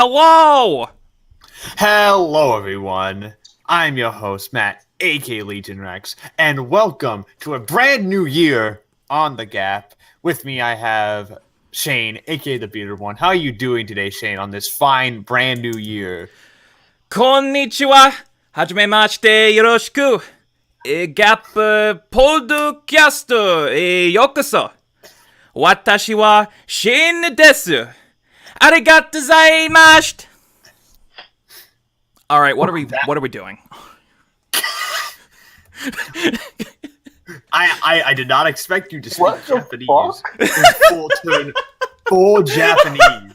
Hello! Hello, everyone. I'm your host, Matt, aka Legion Rex, and welcome to a brand new year on the G.A.P. With me, I have Shane, aka the Bearded One. How are you doing today, Shane, on this fine brand new year? Konnichiwa! Hajimemashite yoroshiku! G.A.P. podcast yokoso! Watashi wa Shane desu! Arigatou gozaimashita! Alright, what are we doing? I did not expect you to speak What the Japanese fuck? in full Japanese.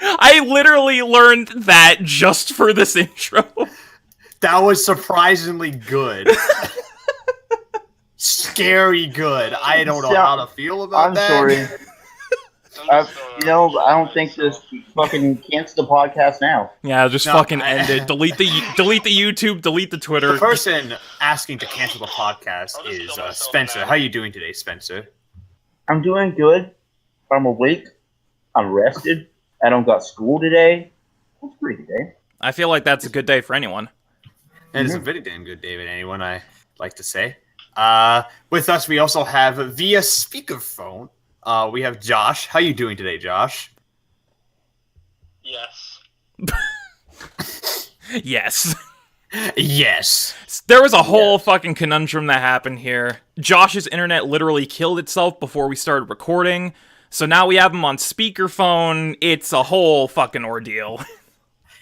I literally learned that just for this intro. That was surprisingly good. Scary good. I don't know how to feel about I'm that. sorry. I don't think this fucking cancel the podcast now. Yeah, just fucking end it. Delete the YouTube, delete the Twitter. The person asking to cancel the podcast is Spencer. How are you doing today, Spencer? I'm doing good. I'm awake. I'm rested. I don't got school today. That's a pretty good day. I feel like that's a good day for anyone. It is a very damn good day, anyone, I like to say. With us, we also have, via speakerphone, we have Josh. How you doing today, Josh? Yes. Yes. Yes. There was a whole fucking conundrum that happened here. Josh's internet literally killed itself before we started recording, so now we have him on speakerphone. It's a whole fucking ordeal.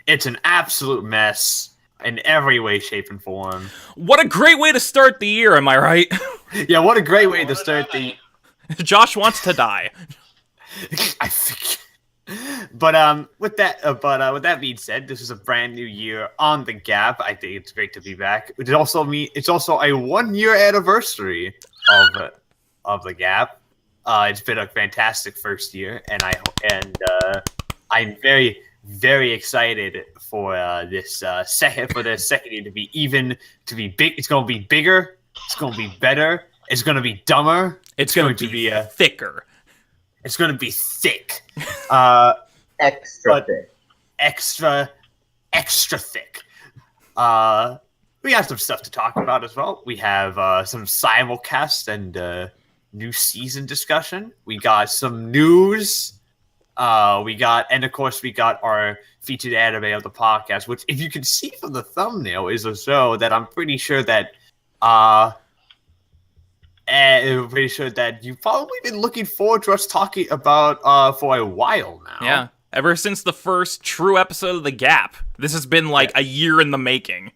It's an absolute mess in every way, shape, and form. What a great way to start the year, am I right? Yeah, what a great way to start the... Josh wants to die. I think... But with that being said, this is a brand new year on the G.A.P. I think it's great to be back. It's also a 1 year anniversary of the G.A.P. It's been a fantastic first year, and I'm very, very excited for this second year to be big. It's going to be bigger. It's going to be better. It's going to be dumber. It's going to be thicker. It's going to be thick. Extra thick. Extra thick. We have some stuff to talk about as well. We have some simulcast and new season discussion. We got some news. Of course, we got our featured anime of the podcast, which, if you can see from the thumbnail, is a show that I'm pretty sure that you've probably been looking forward to us talking about for a while now. Yeah, ever since the first true episode of the G.A.P. This has been like a year in the making.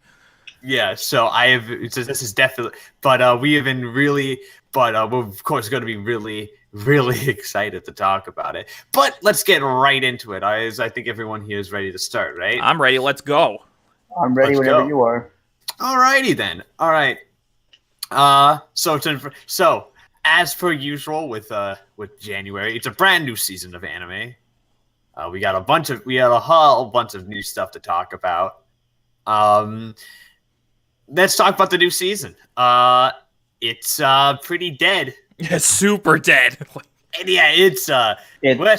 Yeah, so this is definitely, but we have been really, we're of course going to be really, really excited to talk about it. But let's get right into it. I think everyone here is ready to start, right? I'm ready. Let's go. I'm ready whenever you are. Alrighty then. All right. So as per usual with January, it's a brand new season of anime. We got a whole bunch of new stuff to talk about. Let's talk about the new season. It's pretty dead. Yeah, super dead. And yeah, it's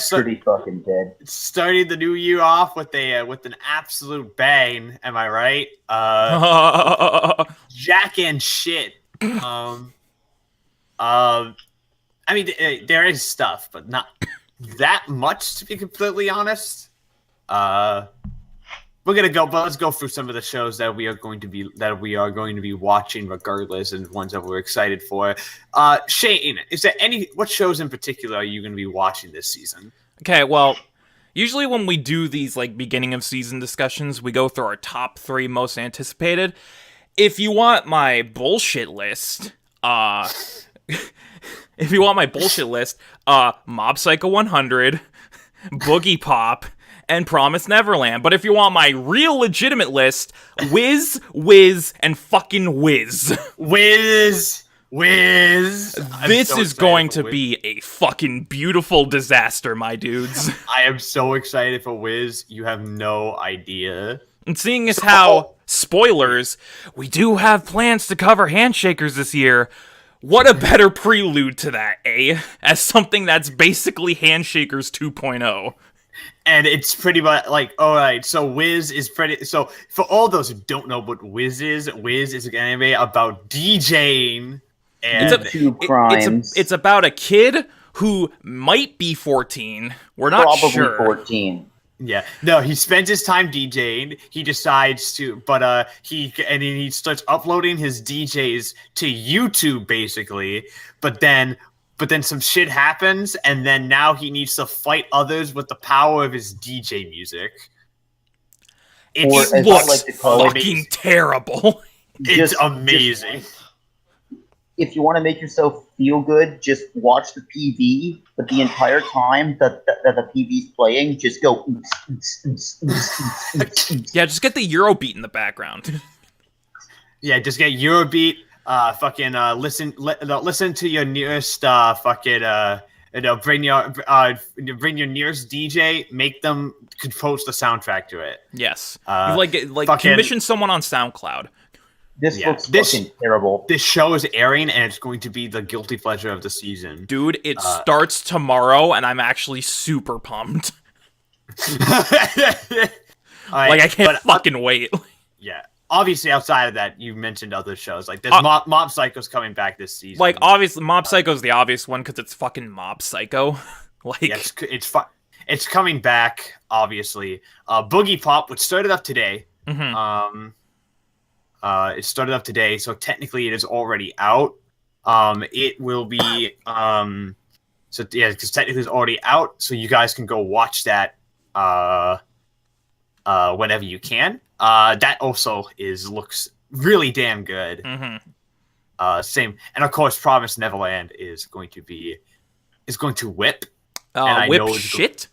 pretty fucking dead. It's starting the new year off with an absolute bang. Am I right? Jack and shit. I mean, there is stuff, but not that much, to be completely honest. Let's go through some of the shows that we are going to be watching regardless, and ones that we're excited for. Shane, what shows in particular are you going to be watching this season? Okay, well, usually when we do these like beginning of season discussions, we go through our top 3 most anticipated. If you want my bullshit list, Mob Psycho 100, Boogie Pop, and Promise Neverland. But if you want my real legitimate list, Wiz, and fucking Wiz. Wiz. This is going to be a fucking beautiful disaster, my dudes. I am so excited for Wiz. You have no idea. And seeing as how, spoilers, we do have plans to cover Handshakers this year, what a better prelude to that, eh? As something that's basically Handshakers 2.0. And it's pretty much like, all right, so Wiz is pretty. So for all those who don't know what Wiz is an anime about DJing and YouTube crimes. It's about a kid who might be 14. We're not probably sure. 14. yeah, no, he spends his time DJing. He decides to, but he starts uploading his DJs to YouTube basically. But then some shit happens, and then now he needs to fight others with the power of his DJ music. It Or, as I looks like to call it, fucking terrible. It's amazing. If you want to make yourself feel good, just watch the PV, but the entire time that the PV's playing, just go. Yeah, just get the Eurobeat in the background. Yeah, just get Eurobeat. Listen to your nearest bring your nearest DJ, make them compose the soundtrack to it. Yes. Fucking- Commission someone on SoundCloud. This looks fucking terrible. This show is airing, and it's going to be the guilty pleasure of the season. Dude, it starts tomorrow, and I'm actually super pumped. Alright, I can't fucking wait. Yeah. Obviously, outside of that, you mentioned other shows. Like, there's Mob Psycho's coming back this season. Like, obviously, Mob Psycho's the obvious one, because it's fucking Mob Psycho. Yeah, it's coming back, obviously. Boogie Pop, which started up today. Mm-hmm. It started up today, so technically it is already out. It will be because technically it's already out, so you guys can go watch that whenever you can. That also looks really damn good. Mm-hmm. Same, and of course, Promised Neverland is going to whip. Whip shit.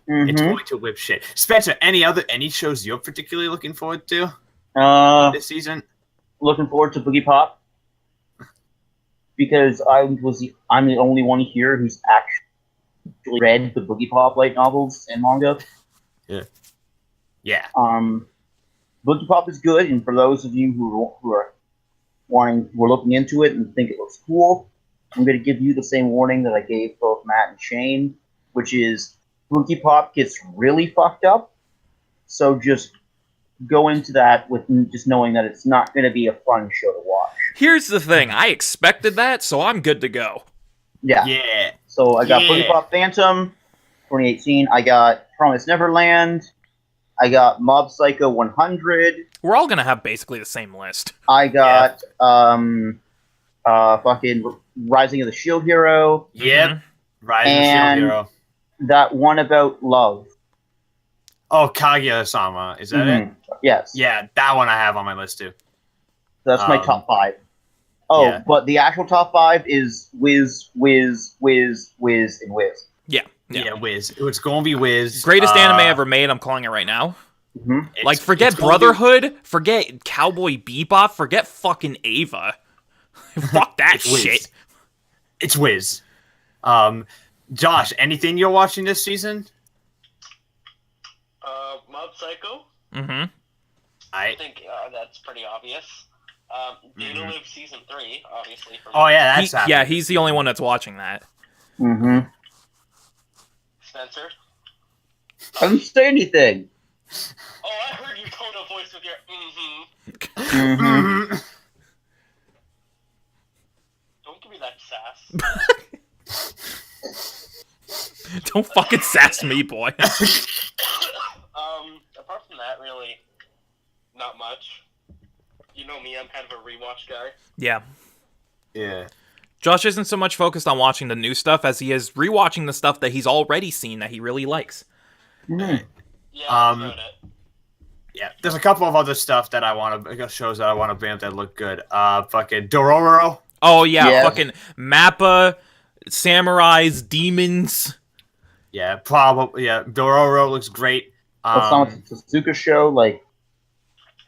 It's going to whip shit. Spencer, any shows you're particularly looking forward to this season? Looking forward to Boogie Pop because I'm the only one here who's actually read the Boogie Pop light novels and manga. Yeah. Boogie Pop is good, and for those of you who are looking into it and think it looks cool, I'm going to give you the same warning that I gave both Matt and Shane, which is Boogie Pop gets really fucked up. So just go into that with just knowing that it's not going to be a fun show to watch. Here's the thing. I expected that, so I'm good to go. Yeah. Yeah. So I got Boogie Pop Phantom, 2018. I got Promised Neverland. I got Mob Psycho 100. We're all going to have basically the same list. I got fucking Rising of the Shield Hero. Yep. Mm-hmm. Rising of the Shield Hero. That one about love. Oh, Kaguya-sama. Is that it? Yes. Yeah, that one I have on my list too. That's my top 5. Oh, yeah. But the actual top 5 is Wiz, and Wiz. Yeah, Wiz. It's going to be Wiz. Greatest anime ever made, I'm calling it right now. Mm-hmm. Forget Brotherhood, forget Cowboy Bebop, forget fucking Ava. Fuck that shit. It's Wiz. Josh, anything you're watching this season? Mob Psycho. Mm-hmm. I think that's pretty obvious. Data Live Season 3, obviously. For Oh, yeah, that's happening. he's the only one that's watching that. Mm-hmm. Spencer. I didn't say anything. Oh, I heard you tone a voice with your Mm-hmm. Don't give me that sass. Don't fucking sass me, boy. Apart from that, really, not much. You know me, I'm kind of a rewatch guy. Yeah. Yeah. Josh isn't so much focused on watching the new stuff as he is rewatching the stuff that he's already seen that he really likes. Mm-hmm. Yeah, I've heard it. Yeah, there's a couple of other shows that I want to bring up that look good. Fucking Dororo. Oh yeah, Yeah. fucking Mappa, samurais, demons. Yeah, probably. Yeah, Dororo looks great. That's not a Suzuka show,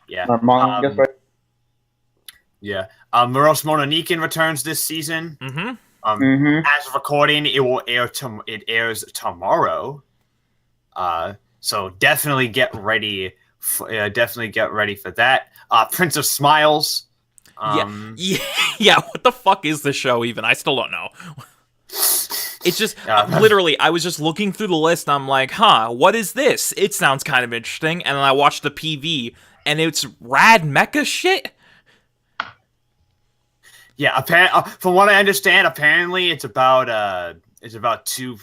Yeah. manga, right? Yeah. Moros Mononiken returns this season. Mm-hmm. As of recording, it will air. It airs tomorrow. So definitely get ready. Definitely get ready for that. Prince of Smiles. Yeah. What the fuck is this show even? I still don't know. It's just, literally, I was just looking through the list, and I'm like, huh, what is this? It sounds kind of interesting, and then I watched the PV, and it's rad mecha shit? Yeah, from what I understand, apparently it's about two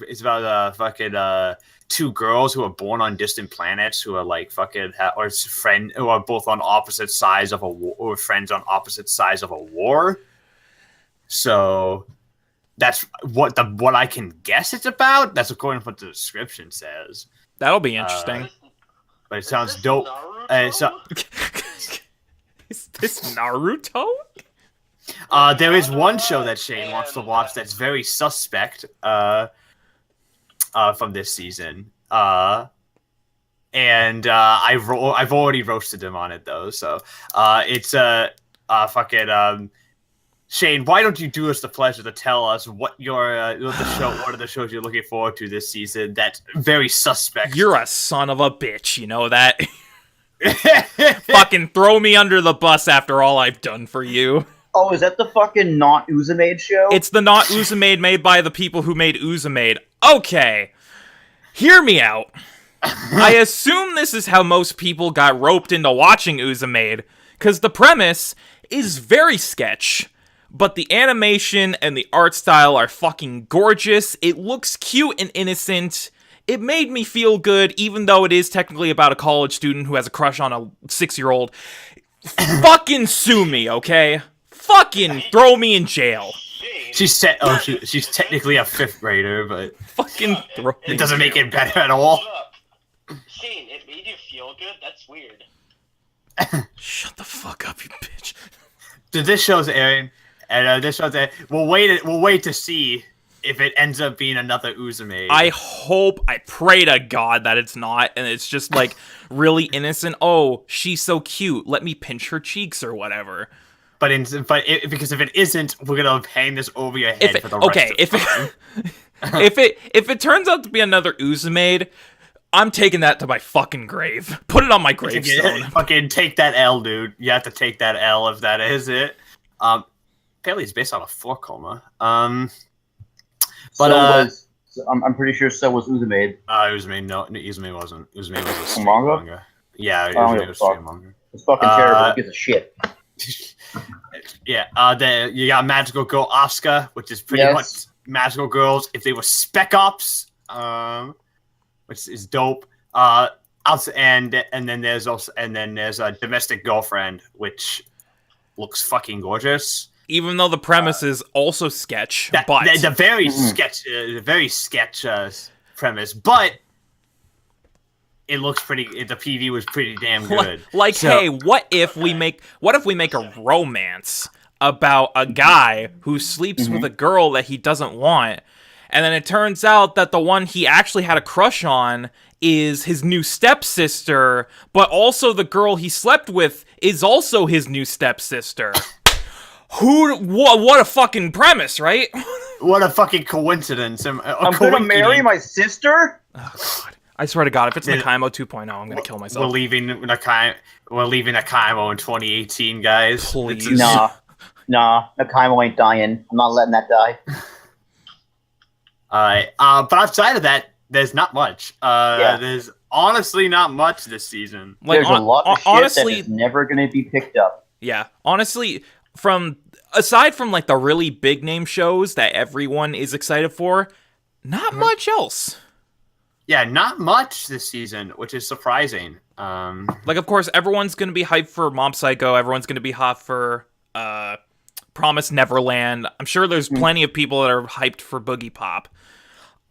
girls who are born on distant planets who are like who are both on opposite sides of a war, or friends on opposite sides of a war. So that's what I can guess it's about. That's according to what the description says. That'll be interesting. But it sounds dope. Is this Naruto? There is one show that Shane wants to watch that's very suspect from this season. And I've already roasted him on it though. So it's Shane, why don't you do us the pleasure to tell us what what are the shows you're looking forward to this season that's very suspect? You're a son of a bitch, you know that? Fucking throw me under the bus after all I've done for you. Oh, is that the fucking Not Uzumade show? It's the Not Uzumade made by the people who made Uzumade. Okay. Hear me out. I assume this is how most people got roped into watching Uzumade, because the premise is very sketch, but the animation and the art style are fucking gorgeous. It looks cute and innocent. It made me feel good, even though it is technically about a college student who has a crush on a 6-year-old. Fucking sue me, okay? Fucking throw me in jail. She's technically a 5th grader, but fucking throw it doesn't make it better at all. Shane, it made you feel good? That's weird. Shut the fuck up, you bitch. Dude, this show's airing, and this show's airing. We'll wait to see if it ends up being another Uzumade. I pray to God that it's not, and it's just like really innocent. Oh, she's so cute. Let me pinch her cheeks or whatever. Because if it isn't, we're gonna hang this over your head for the rest of the time. if it turns out to be another Uzumade, I'm taking that to my fucking grave. Put it on my gravestone. Fucking take that L, dude. You have to take that L if that is it. Apparently it's based on a 4 coma. I'm pretty sure so was Uzumade. Uzumade, no, Uzumade wasn't. Uzumade was a straight manga? manga. Yeah, Uzumade was straight manga. It's fucking terrible. It gives a shit. Yeah, you got Magical Girl Asuka, which is pretty much Magical Girls if they were Spec Ops, which is dope. And then there's a Domestic Girlfriend, which looks fucking gorgeous. Even though the premise is also sketch, but the very sketch premise, but it looks pretty. The PV was pretty damn good. Hey, what if we make a romance about a guy who sleeps with a girl that he doesn't want, and then it turns out that the one he actually had a crush on is his new stepsister, but also the girl he slept with is also his new stepsister. What a fucking premise, right? What a fucking coincidence. I'm gonna marry my sister? Oh, God. I swear to God, if it's Nakaimo 2.0, I'm gonna kill myself. We're leaving Nakaimo in 2018, guys. Please. Nah, Nakaimo ain't dying. I'm not letting that die. Alright, but outside of that, there's not much. There's honestly not much this season. There's a lot of shit that is never gonna be picked up. Yeah, honestly, aside from like the really big name shows that everyone is excited for, not much else. Yeah, not much this season, which is surprising. Like, of course, everyone's going to be hyped for Mob Psycho. Everyone's going to be hot for Promised Neverland. I'm sure there's plenty of people that are hyped for Boogie Pop.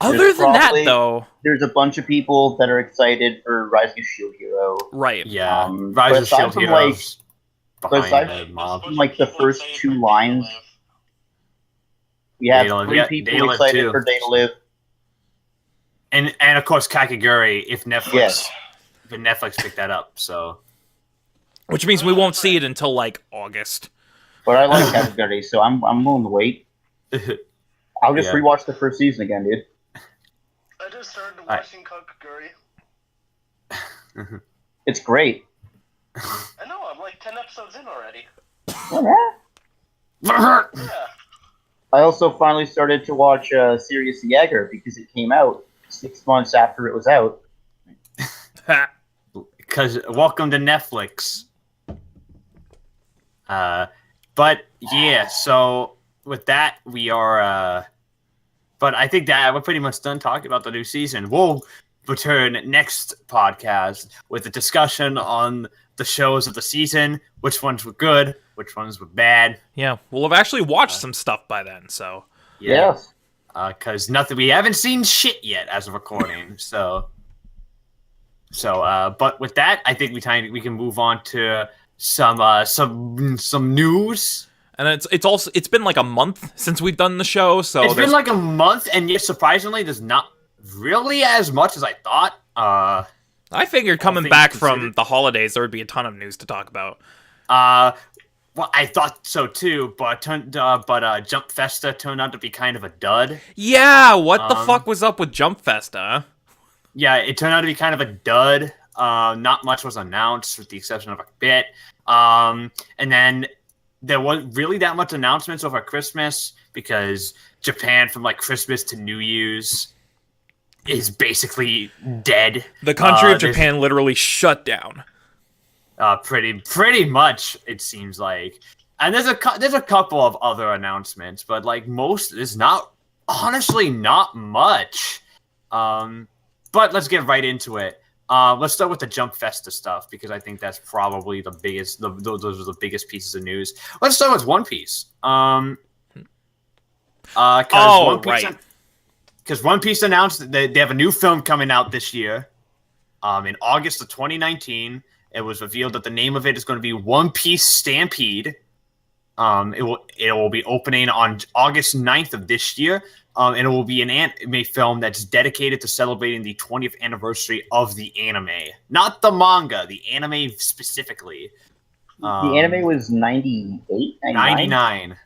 Other than that, though... There's a bunch of people that are excited for Rising of Shield Hero. Right. Yeah, Rising of Shield Hero. Aside from, like, the first 2 lines, we have 3 people excited for Day to Live. And of course Kakegurui if Netflix picked that up, so which means we won't see it until like August. But I like Kakegurui, so I'm willing to wait. I'll just rewatch the first season again, dude. I just started watching Kakegurui. It's great. I know, I'm like 10 episodes in already. Yeah. I also finally started to watch Sirius Jäger because it came out 6 months after it was out. Because welcome to Netflix. But yeah, so with that, we are. But I think that we're pretty much done talking about the new season. We'll return next podcast with a discussion on the shows of the season, which ones were good, which ones were bad. Yeah, we'll have actually watched some stuff by then, so. Yeah. Yes. Because we haven't seen shit yet as of recording, so. But with that, I think we can move on to some news. And it's been like a month since we've done the show, so it's been like a month, and yet surprisingly, there's not really as much as I thought. I figured coming back from the holidays, there would be a ton of news to talk about. Well, I thought so too, but Jump Festa turned out to be kind of a dud. Yeah, what the fuck was up with Jump Festa? Yeah, it turned out to be kind of a dud. Not much was announced, with the exception of a bit. And then there wasn't really that much announcements over Christmas, because Japan, from like Christmas to New Year's, is basically dead. The country of Japan literally shut down. Pretty much, it seems like. And there's a couple of other announcements, but like most, there's honestly not much. But let's get right into it. Let's start with the Jump Festa stuff, because I think that's probably the biggest. Those are the biggest pieces of news. Let's start with One Piece. Because One Piece announced that they have a new film coming out this year. In August of 2019, it was revealed that the name of it is going to be One Piece Stampede. It will be opening on August 9th of this year. And it will be an anime film that's dedicated to celebrating the 20th anniversary of the anime. Not the manga, the anime specifically. The anime was 98? 99.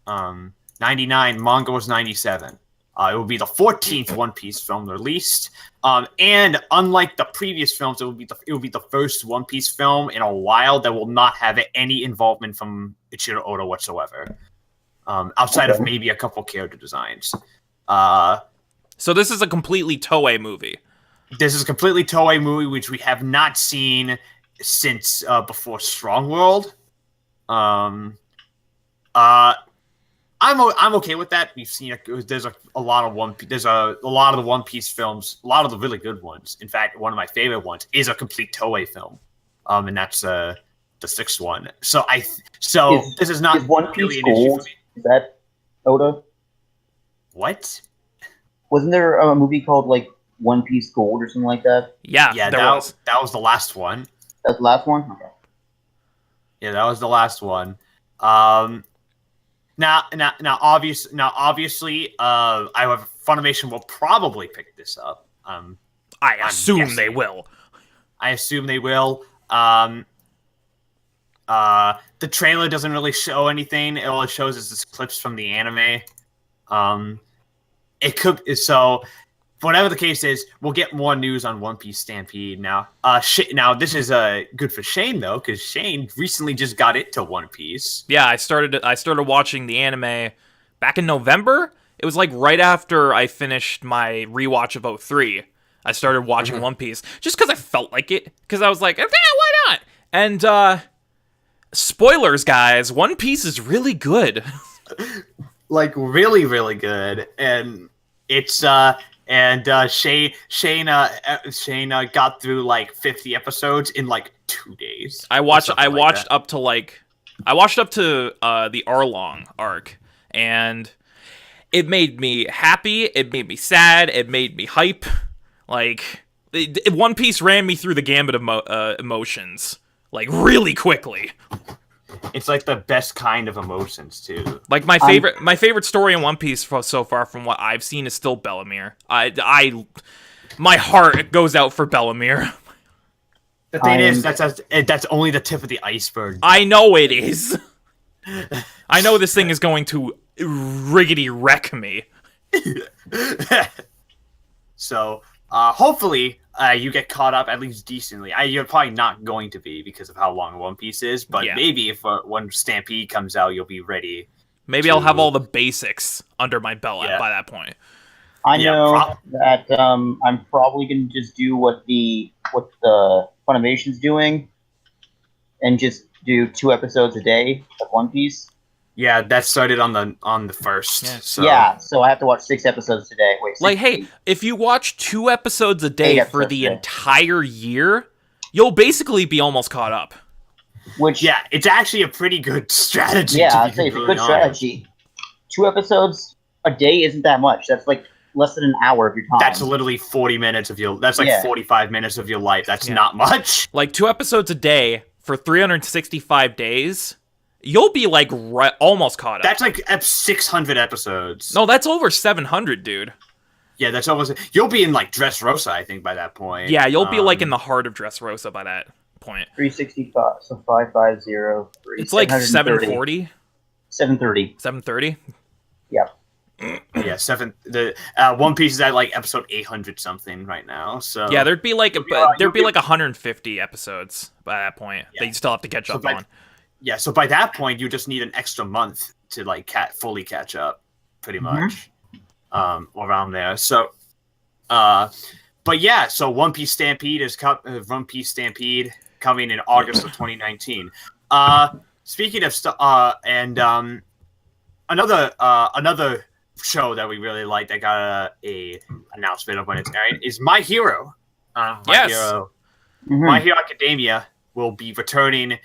99. Manga was 97. It will be the 14th One Piece film released. And unlike the previous films, it will be the first One Piece film in a while that will not have any involvement from Ichiro Oda whatsoever. Outside of maybe a couple character designs. So this is a completely Toei movie. This is a completely Toei movie, which we have not seen since before Strong World. I'm okay with that. We've seen there's a lot of the One Piece films, a lot of the really good ones. In fact, one of my favorite ones is a complete Toei film, and that's the 6th one. So this is not One Piece really an issue Gold? for me. Is that Oda? What? Wasn't there a movie called like One Piece Gold or something like that? Yeah, that was the last one. That's the last one? Okay. Yeah, that was the last one. Now, obviously, Funimation will probably pick this up. I assume they will. I assume they will. The trailer doesn't really show anything. All it shows is this clips from the anime. Whatever the case is, we'll get more news on One Piece Stampede now. Now this is good for Shane though, because Shane recently just got into One Piece. Yeah, I started watching the anime back in November. It was like right after I finished my rewatch of 03. I started watching One Piece just because I felt like it. Because I was like, yeah, why not? And spoilers, guys, One Piece is really good. Like really, really good, and it's Shane got through like 50 episodes in like 2 days. I watched up to the Arlong arc, and it made me happy, it made me sad, it made me hype. Like One Piece ran me through the gambit of emotions like really quickly. It's like the best kind of emotions too. Like my favorite story in One Piece so far, from what I've seen, is still Bellemere. My heart goes out for Bellemere. The thing is, that's only the tip of the iceberg. I know it is. I know this thing is going to riggedy wreck me. So hopefully you get caught up at least decently. You're probably not going to be because of how long One Piece is, but maybe if when Stampede comes out, you'll be ready Maybe I'll have all the basics under my belt by that point. I know that I'm probably going to just do what the Funimation's doing, and just do 2 episodes a day of One Piece. Yeah, that started on the first. Yeah. So I have to watch 6 episodes today. Wait, 6, like, hey, 8. if you watch 2 episodes a day for the a day. entire year, you'll basically be almost caught up. Which it's actually a pretty good strategy. Yeah, I'd say it's a good strategy. 2 episodes a day isn't that much. That's like less than an hour of your time. That's literally 40 minutes of your. That's like 45 minutes of your life. That's not much. Like 2 episodes a day for 365 days. You'll be like almost caught up. That's like 600 episodes. No, that's over 700, dude. Yeah, that's almost. You'll be in like Dressrosa, I think, by that point. Yeah, you'll be like in the heart of Dressrosa by that point. 365, so 550. It's like 740. 730. 730. Yeah. Yeah, The One Piece is at like episode 800 something right now. So yeah, there'd be like 150 episodes by that point that you still have to catch up on. Yeah, so by that point, you just need an extra month to like fully catch up, pretty much, around there. So, but yeah, so One Piece Stampede is coming in August of 2019. Speaking of stuff, another show that we really like that got a announcement of when it's airing is My Hero. My Hero Academia will be returning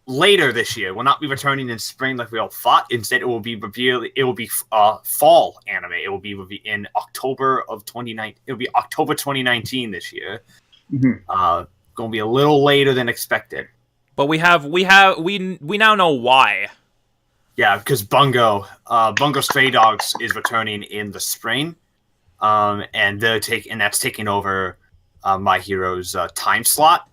later this year. Will not be returning in spring like we all thought. Instead, it will be fall anime. It will be in October of 2019. It'll be October 2019 this year. Going to be a little later than expected. But we now know why. Yeah, because Bungo Stray Dogs is returning in the spring, and that's taking over My Hero's time slot.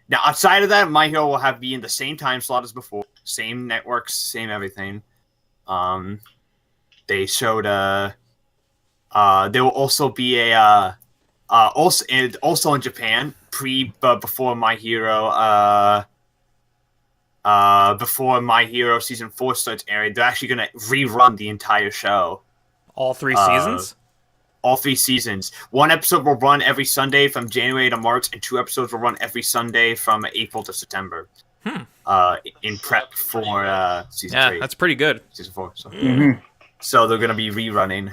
Now, outside of that, My Hero will be in the same time slot as before, same networks, same everything. They showed there will also be also in Japan before My Hero before My Hero season 4 starts airing. They're actually going to rerun the entire show. All 3 seasons. All 3 seasons. 1 episode will run every Sunday from January to March, and 2 episodes will run every Sunday from April to September. In prep for season 3. Yeah, that's pretty good. Season 4. So they're going to be rerunning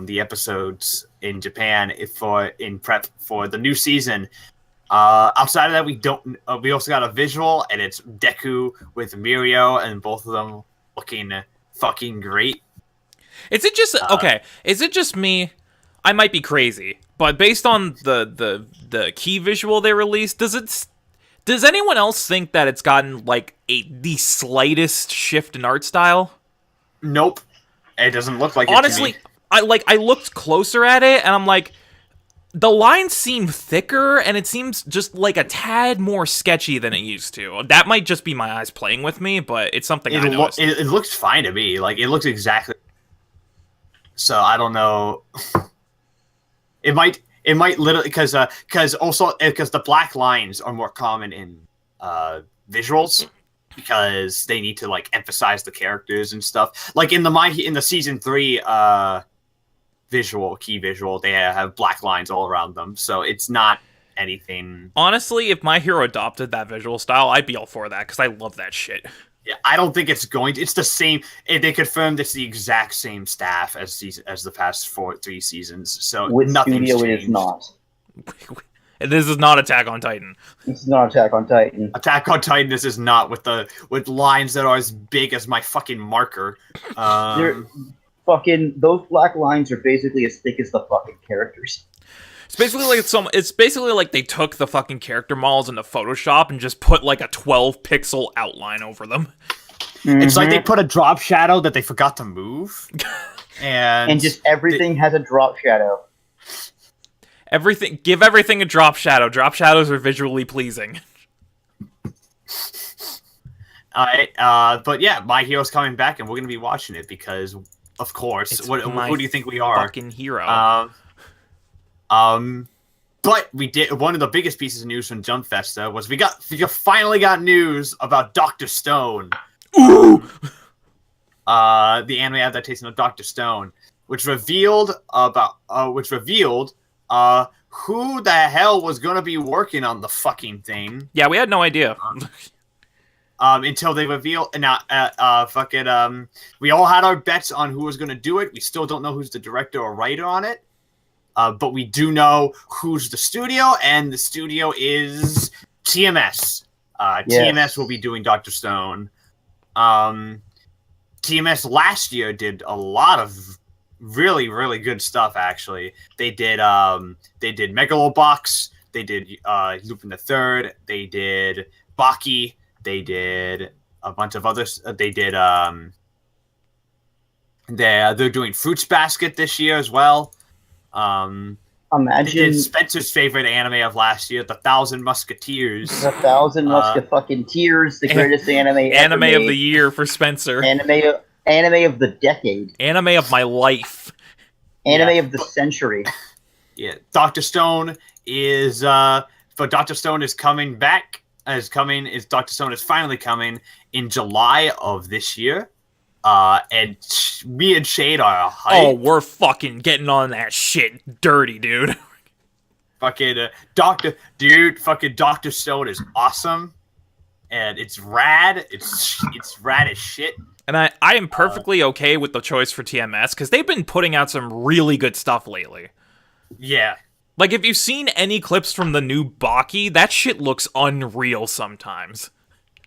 the episodes in Japan in prep for the new season. Outside of that, we also got a visual, and it's Deku with Mirio, and both of them looking fucking great. Is it just okay? Is it just me? I might be crazy, but based on the key visual they released, does anyone else think that it's gotten like the slightest shift in art style? Nope, it doesn't look like it. Honestly, I looked closer at it, and I'm like, the lines seem thicker, and it seems just like a tad more sketchy than it used to. That might just be my eyes playing with me, but it's something I noticed. It looks fine to me. Like, it looks exactly. So I don't know. It might literally because the black lines are more common in visuals because they need to like emphasize the characters and stuff. Like in the season 3 key visual, they have black lines all around them, so it's not anything. Honestly, if My Hero adopted that visual style, I'd be all for that because I love that shit. Yeah, I don't think it's going to. It's the same. They confirmed it's the exact same staff as the past 3 seasons. So nothing's changed. It is not. This is not Attack on Titan. This is not Attack on Titan. Attack on Titan. This is not with lines that are as big as my fucking marker. Those black lines are basically as thick as the fucking characters. It's basically like they took the fucking character models into Photoshop and just put like a 12 pixel outline over them. It's like they put a drop shadow that they forgot to move. And just everything has a drop shadow. Give everything a drop shadow. Drop shadows are visually pleasing. But yeah, My Hero's coming back, and we're gonna be watching it because, of course, who do you think we are? Fucking hero. But we did one of the biggest pieces of news from Jump Festa was we finally got news about Dr. Stone. Ooh! the anime adaptation of Dr. Stone, which revealed who the hell was gonna be working on the fucking thing. Yeah, we had no idea. Until they reveal now, we all had our bets on who was gonna do it. We still don't know who's the director or writer on it. But we do know who's the studio, and the studio is TMS. TMS will be doing Dr. Stone. TMS last year did a lot of really, really good stuff. Actually, they did Megalobox, they did Lupin the Third, they did Baki, they did a bunch of others. They did they're doing Fruits Basket this year as well. They did Spencer's favorite anime of last year, The Thousand Musketeers. The Thousand Musketeers, the greatest anime ever made. Of the year for Spencer. Anime of the decade. Anime of my life. Anime of the century. Yeah, Dr. Stone is Dr. Stone is coming back. Dr. Stone is finally coming in July of this year. And me and Shade are hyped. Oh, we're fucking getting on that shit dirty, dude. Fucking Dr. Stone is awesome. And it's rad. It's rad as shit. And I am perfectly okay with the choice for TMS, because they've been putting out some really good stuff lately. Yeah. Like, if you've seen any clips from the new Baki, that shit looks unreal sometimes.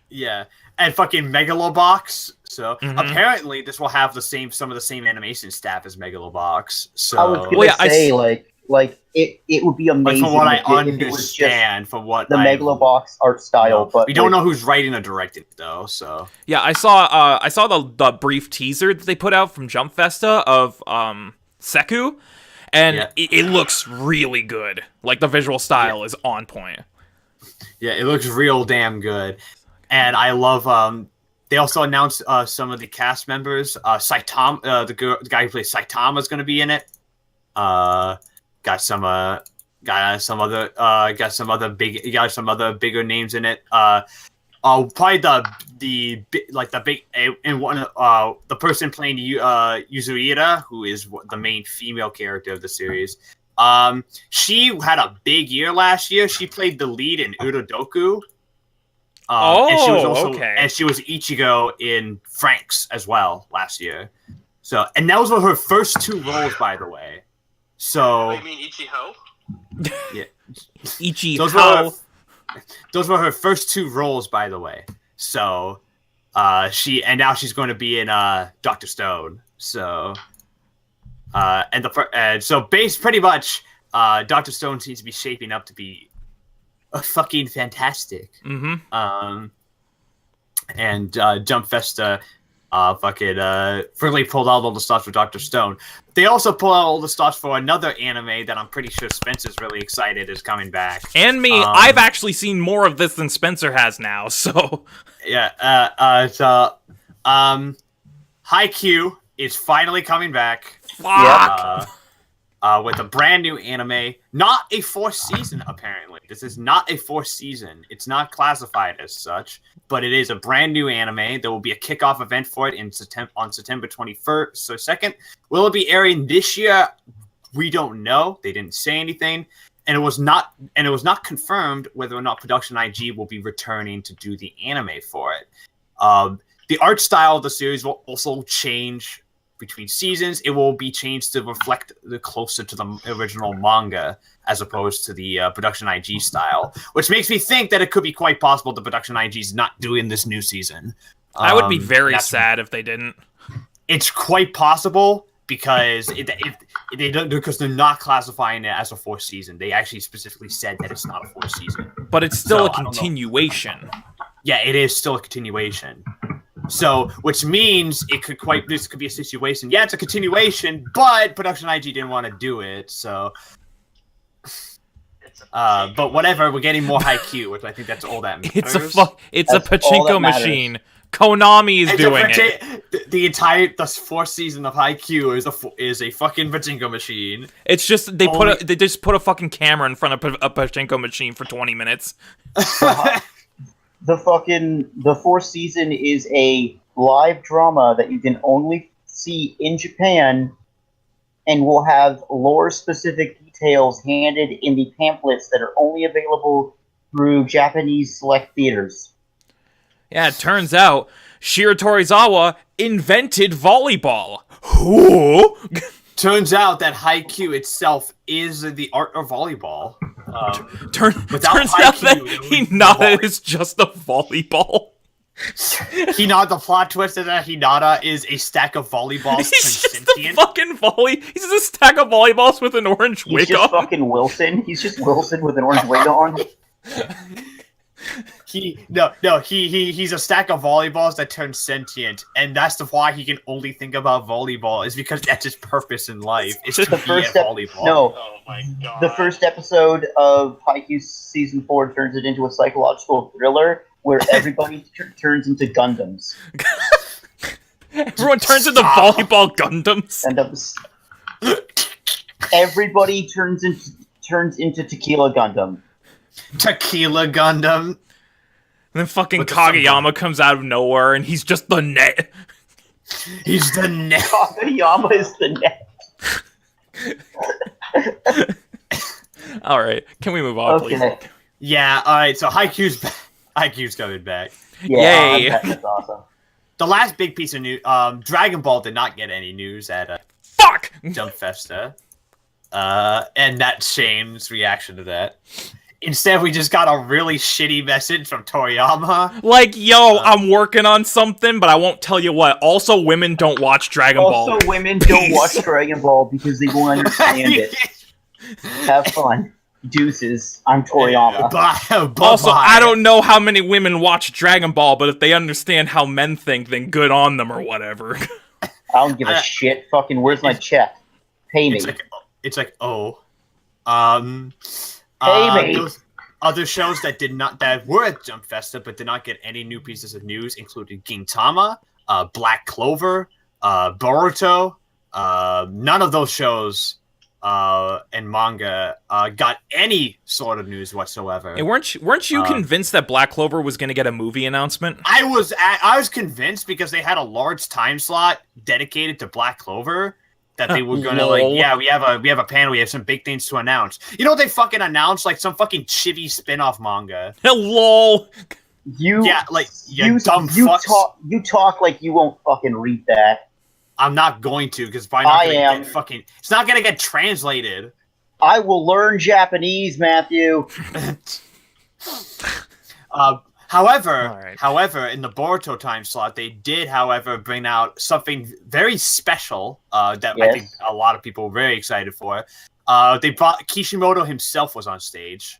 Yeah. And fucking Megalobox. So apparently this will have some of the same animation staff as Megalobox. So I was gonna say it would be amazing. From what I if it was just from what the Megalobox art style, but we don't know who's writing or directing it though. So yeah, I saw the brief teaser that they put out from Jump Festa of Seku, and it looks really good. Like, the visual style is on point. Yeah, it looks real damn good. And I love, they also announced some of the cast members. Saitama, the guy who plays Saitama is going to be in it. Got some other bigger names in it. Probably the person playing Yuzuira, who is the main female character of the series. She had a big year last year. She played the lead in Urodoku. And she was Ichigo in Franks as well last year. So, and those were her first two roles, by the way. So, you mean Ichiho? Yeah, Ichiho. Those were her first two roles, by the way. So, now she's going to be in Dr. Stone. So, pretty much, Dr. Stone seems to be shaping up to be fucking fantastic. And Jump Festa really pulled out all the stops for Dr. Stone. They also pulled out all the stops for another anime that I'm pretty sure Spencer's really excited is coming back. And me, I've actually seen more of this than Spencer has now, so... Yeah, Haikyuu is finally coming back. Fuck! With a brand new anime. Not a fourth season, apparently. This is not a fourth season. It's not classified as such, but it is a brand new anime. There will be a kickoff event for it on September 21st, so 2nd. Will it be airing this year? We don't know. They didn't say anything. And it was not confirmed whether or not Production IG will be returning to do the anime for it. The art style of the series will also change between seasons. It will be changed to reflect closer to the original manga as opposed to the Production IG style, which makes me think that it could be quite possible the Production IG is not doing this new season. I would be very sad if they didn't. It's quite possible because they're not classifying it as a fourth season. They actually specifically said that it's not a fourth season. But it's still a continuation. Yeah, it is still a continuation. So, which means this could be a situation. Yeah, it's a continuation, but Production IG didn't want to do it, so. But whatever, we're getting more Haikyuu, which I think that's all that matters. It's a pachinko machine. Konami is doing it. The fourth season of Haikyuu is a fucking pachinko machine. It's just they just put a fucking camera in front of a pachinko machine for 20 minutes. The fourth season is a live drama that you can only see in Japan, and will have lore-specific details handed in the pamphlets that are only available through Japanese select theaters. Yeah, it turns out Shiro Torizawa invented volleyball. Who? Turns out that Haikyuu itself is the art of volleyball. Turns out that Hinata is just a volleyball. Hinata, the plot twist is that Hinata is a stack of volleyballs He's just sentient. a fucking He's just a stack of volleyballs with an orange He's wig just on. fucking Wilson. He's just Wilson with an orange wig on. He's a stack of volleyballs that turn sentient, and that's why he can only think about volleyball, is because that's his purpose in life. It's Just to the be first at volleyball. No, Oh my god. the first episode of Haikyuu season 4 turns it into a psychological thriller where everybody turns into Gundams. Everyone turns into Stop. volleyball Gundams. Everybody turns into Tequila Gundam. Tequila Gundam. And then fucking With the Kageyama comes out of nowhere and he's just the net. He's the net. Kageyama is the net. Alright, can we move on, please? Okay. Yeah, alright, so Haikyuu's back. Haikyuu's coming back. Yeah, Yay. that's awesome. The last big piece of news, Dragon Ball did not get any news at Fuck! Jump Festa. And that's Shane's reaction to that. Instead, we just got a really shitty message from Toriyama. Like, yo, I'm working on something, but I won't tell you what. Also, women don't watch Dragon Ball. Also, women don't watch Dragon Ball because they won't understand it. Have fun. Deuces. I'm Toriyama. Also, I don't know how many women watch Dragon Ball, but if they understand how men think, then good on them or whatever. I don't give a shit. Fucking, where's my check? Pay me. It's like Pay me. Those other shows that were at Jump Festa but did not get any new pieces of news included Gintama, Black Clover, Boruto. None of those shows and manga got any sort of news whatsoever. Hey, weren't you convinced that Black Clover was going to get a movie announcement? I was convinced because they had a large time slot dedicated to Black Clover that they were gonna we have a panel, we have some big things to announce. You know what they fucking announced? Like some fucking chibi spin-off manga. Lol. You dumb fucks. You talk like you won't fucking read that. I'm not going to, because by now it's not gonna get translated. I will learn Japanese, Matthew. However, in the Boruto time slot, they did, however, bring out something very special that I think a lot of people were very excited for. They brought Kishimoto himself was on stage.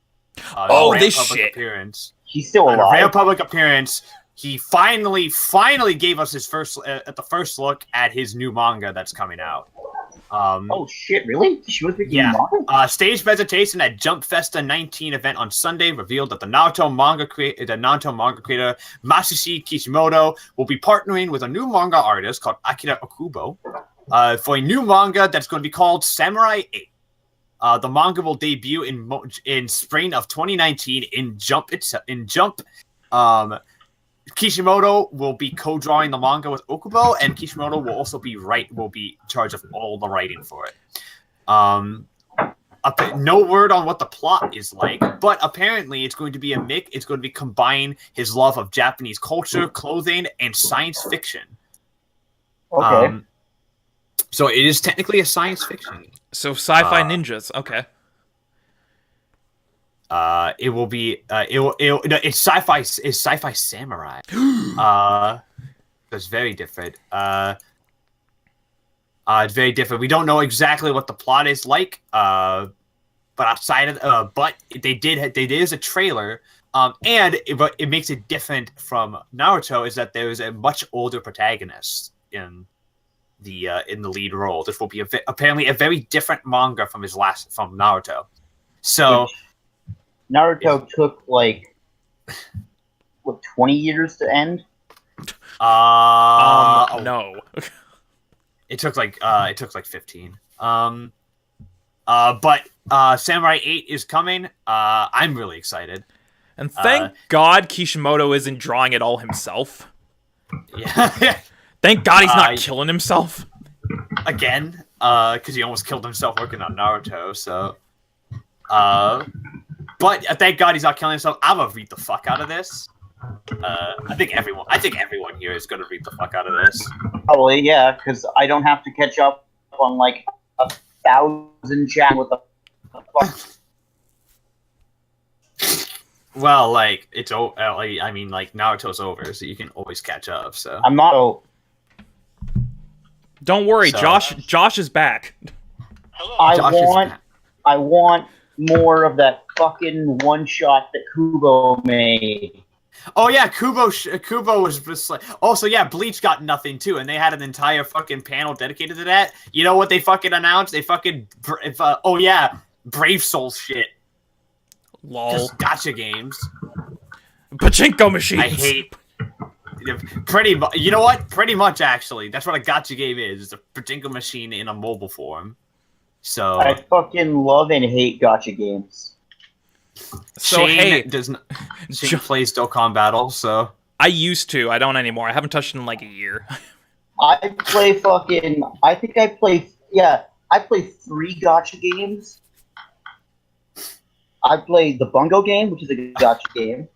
Appearance. He's still alive. A rare public appearance. He finally gave us his first look at his new manga that's coming out. Oh shit! Really? Stage presentation at Jump Festa 19 event on Sunday revealed that the Naruto manga creator Masashi Kishimoto will be partnering with a new manga artist called Akira Okubo for a new manga that's going to be called Samurai 8. The manga will debut in spring of 2019 in Jump. Kishimoto will be co-drawing the manga with Okubo, and Kishimoto will also be in charge of all the writing for it. No word on what the plot is like, but apparently it's going to be a mix. It's going to be combine his love of Japanese culture, clothing, and science fiction. Okay. So it is technically a science fiction. So sci-fi ninjas. Okay. It will be it's sci-fi samurai. It's very different. It's very different. We don't know exactly what the plot is like. But outside of but they did as a trailer. And it makes it different from Naruto is that there is a much older protagonist in the lead role. This will be apparently a very different manga from Naruto. So. Naruto took 20 years to end. No. It took like 15. But Samurai 8 is coming. I'm really excited. And thank God Kishimoto isn't drawing it all himself. Yeah. Thank God he's not killing himself. Again, because he almost killed himself working on Naruto, so... but thank God he's not killing himself. I'm gonna read the fuck out of this. I think everyone here is gonna read the fuck out of this. Probably, yeah, because I don't have to catch up on, like, 1,000 chat with the fuck. Well, like, it's I mean, like, Naruto's over, so you can always catch up, so... I'm not... Don't worry, So- Josh is back. Hello. Josh is back. I want more of that fucking one-shot that Kubo made. Oh yeah, Kubo was just like... Also, yeah, Bleach got nothing, too, and they had an entire fucking panel dedicated to that. You know what they fucking announced? They fucking... oh yeah, Brave Soul shit. Lol. Just gacha games. Pachinko machines. I hate... Pretty much... You know what? Pretty much, actually. That's what a gacha game is. It's a pachinko machine in a mobile form. So... I fucking love and hate gacha games. So Shane hey, Shane plays Dokkan Battle, so... I used to. I don't anymore. I haven't touched it in like a year. I play fucking... I think I play... Yeah, I play 3 gacha games. I play the Bungo game, which is a gacha game.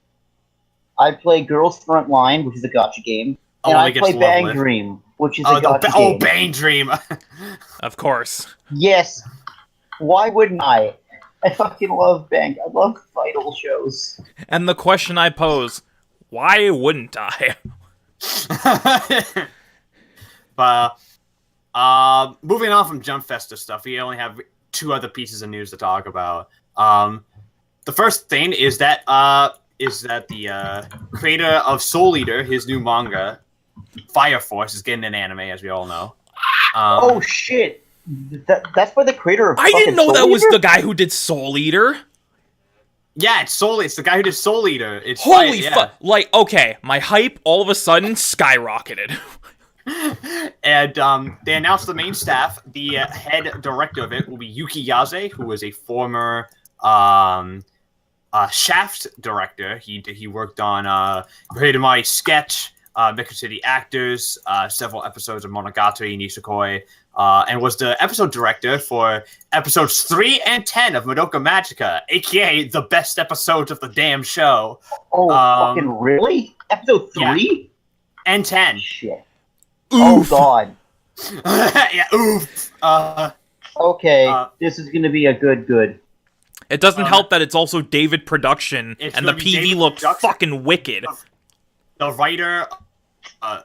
I play Girls Frontline, which is a gacha game. Oh, And it I gets play love Bang with. Dream, which is a gacha game. Oh, Bane Dream! Of course. Yes. Why wouldn't I? I fucking love Bang. I love Vital shows. And the question I pose, why wouldn't I? But, moving on from Jump Festa stuff, we only have 2 other pieces of news to talk about. The first thing is that the creator of Soul Eater, his new manga, Fire Force, is getting an anime, as we all know. Oh shit! That's by the creator of I didn't fucking know that Soul was Eater? the guy who did Soul Eater. Yeah, it's the guy who did Soul Eater. It's Holy yeah. fuck! Like, okay, my hype all of a sudden skyrocketed. And they announced the main staff. The head director of it will be Yuki Yase, who was a former Shaft director. He worked on Created My Sketch, Mecca City Actors, several episodes of Monogatari, Nisekoi, and was the episode director for episodes 3 and 10 of Madoka Magica, aka the best episodes of the damn show. Oh, fucking really? Episode 3? And 10. Shit. Oh god. Yeah, oof. Okay, this is gonna be a good. It doesn't help that it's also David production, It's and the gonna be PV David looked production. fucking wicked. The writer,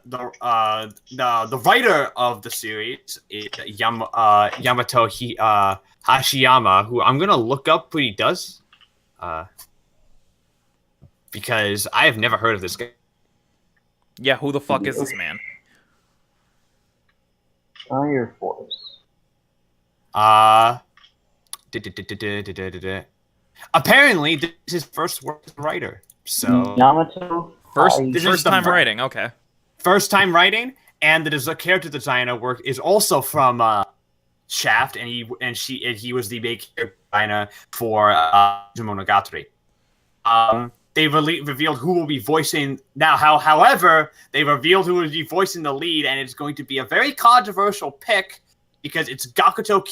the writer of the series is Yamato Hashiyama, who I'm gonna look up what he does, because I have never heard of this guy. Yeah, who the fuck is this man? Fire Force. Apparently, this is his first work as a writer. So Yamato. First This is the time fir- writing, okay. first time wrining, and the character designer work is also from Shaft, and he was the big character designer for Monogatari. They revealed who will be voicing now. However, they revealed who will be voicing the lead, and it's going to be a very controversial pick because it's Gakuto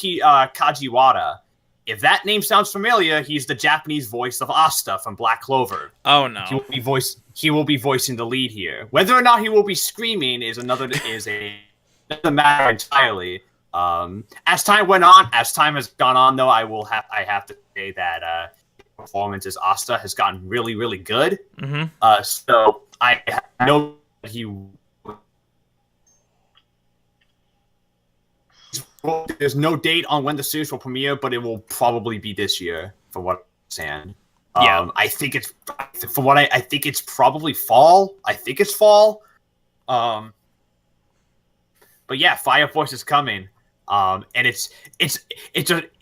Kajiwara. If that name sounds familiar, he's the Japanese voice of Asta from Black Clover. Oh no. He will be voicing the lead here. Whether or not he will be screaming is another matter entirely. As time has gone on, though, I have to say that performance as Asta has gotten really, really good. Mm-hmm. So I know that there's no date on when the series will premiere, but it will probably be this year, from what I understand. Yeah. I think it's I think it's probably fall. I think it's fall. But yeah, Fire Force is coming. And it's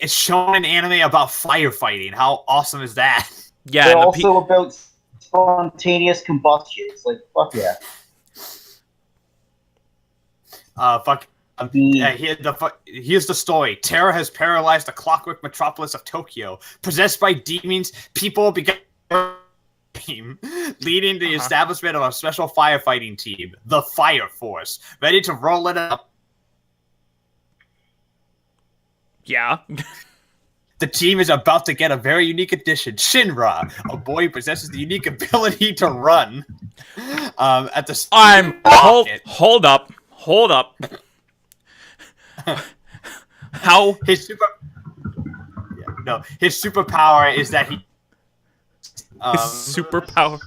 showing an anime about firefighting. How awesome is that? Yeah, They're and also about spontaneous combustion. It's like, fuck yeah. Here's the story. Terror has paralyzed the clockwork metropolis of Tokyo. Possessed by demons, people began team, leading the establishment of a special firefighting team, the Fire Force, ready to roll it up. Yeah. The team is about to get a very unique addition, Shinra, a boy who possesses the unique ability to run. At the hold up. How his superpower is that he superpower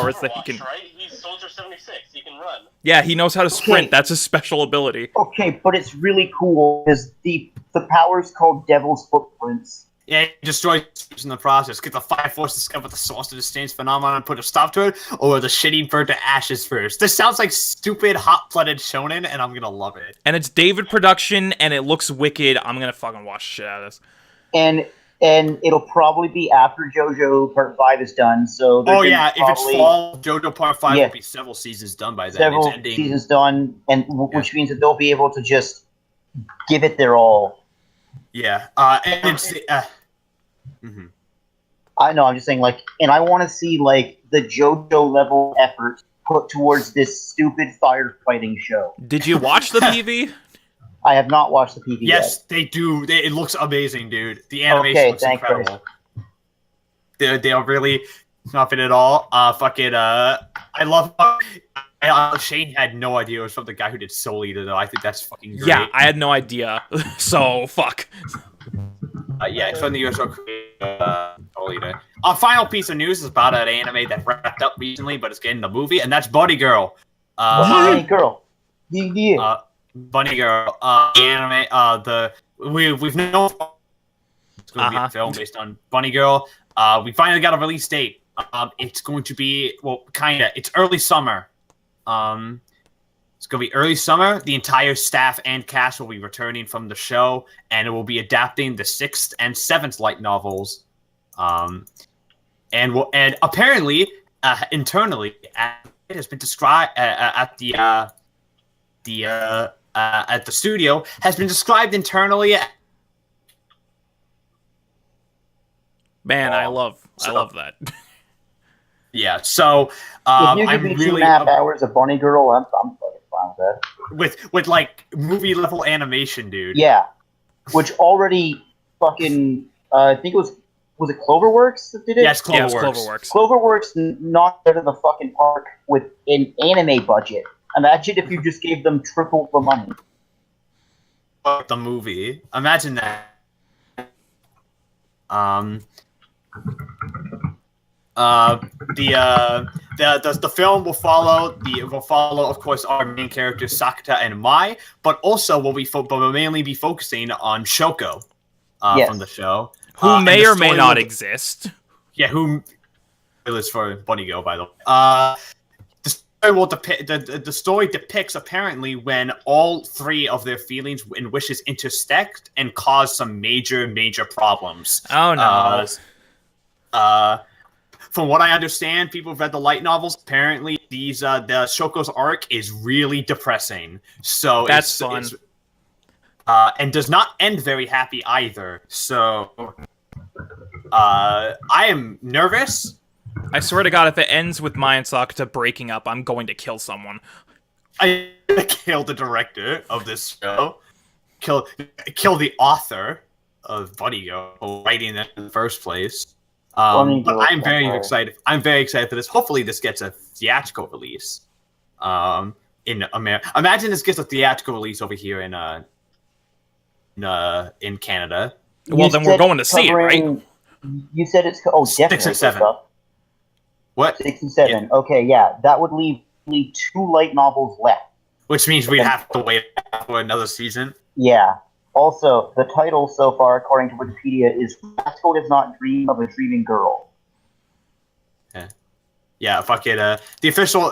is that he Overwatch, can. right? He's Soldier 76. He can run. Yeah, he knows how to sprint. Okay. That's his special ability. Okay, but it's really cool because the power's called Devil's Footprints. Yeah, he destroys in the process. Get the Fire Force discover the source of the strange phenomenon and put a stop to it, or the shitty bird to ashes first. This sounds like stupid, hot-blooded shonen, and I'm gonna love it. And it's David production, and it looks wicked. I'm gonna fucking watch shit out of this. And it'll probably be after JoJo Part 5 is done, so... If it's fall, JoJo Part 5 will be several seasons done by then. Several seasons done, and which means that they'll be able to just give it their all. Yeah, and it's... I know, I'm just saying, like, and I want to see, like, the JoJo level effort put towards this stupid firefighting show. Did you watch the PV? I have not watched the PV Yes, yet. they do. It looks amazing, dude. The animation looks incredible. They're really nothing at all. I love... Shane had no idea it was from the guy who did Soul Eater, though. I think that's fucking great. Yeah, I had no idea. So, fuck. It's from the USO Soul Eater. Our final piece of news is about an anime that wrapped up recently, but it's getting the movie, and that's Bunny Girl. Bunny Girl. Yeah. Bunny Girl. The anime. We've known it's going to be a film based on Bunny Girl. We finally got a release date. It's going to be it's early summer. It's going to be early summer. The entire staff and cast will be returning from the show, and it will be adapting the 6th and 7th light novels. And apparently, internally, it has been described at the studio has been described internally. Man, I love that. Yeah, so if you give I'm me really 2.5 hours of Bunny Girl, I'm fucking fine with that. with like movie level animation, dude. Yeah, which already fucking I think it was it Cloverworks that did it? Yes, Cloverworks. Yeah, Cloverworks. Cloverworks knocked out of the fucking park with an anime budget. Imagine if you just gave them triple the money. The movie. Imagine that. The film will follow of course our main characters Sakata and Mai, but also will mainly be focusing on Shoko from the show, who may or may not exist. Yeah, who is for Bunny Girl, by the way. The story depicts apparently when all three of their feelings and wishes intersect and cause some major problems. Oh no. From what I understand, people have read the light novels. Apparently, the Shoko's arc is really depressing. So that's fun. And does not end very happy either. So I am nervous. I swear to God, if it ends with Mai and Sakata breaking up, I'm going to kill someone. I'm gonna kill the director of this show. Kill the author of Bunny Girl, writing it in the first place. But I'm very excited. I'm very excited for this. Hopefully, this gets a theatrical release. In America, imagine this gets a theatrical release over here in Canada. Well, then we're going to see it, right? You said it's definitely 6 and 7. What? 6 and 7. Yeah. Okay, yeah, that would leave 2 light novels left. Which means we'd have to wait for another season. Yeah. Also, the title so far, according to Wikipedia, is "Rascal Does Not Dream of a Dreaming Girl." Yeah, fuck it. The official.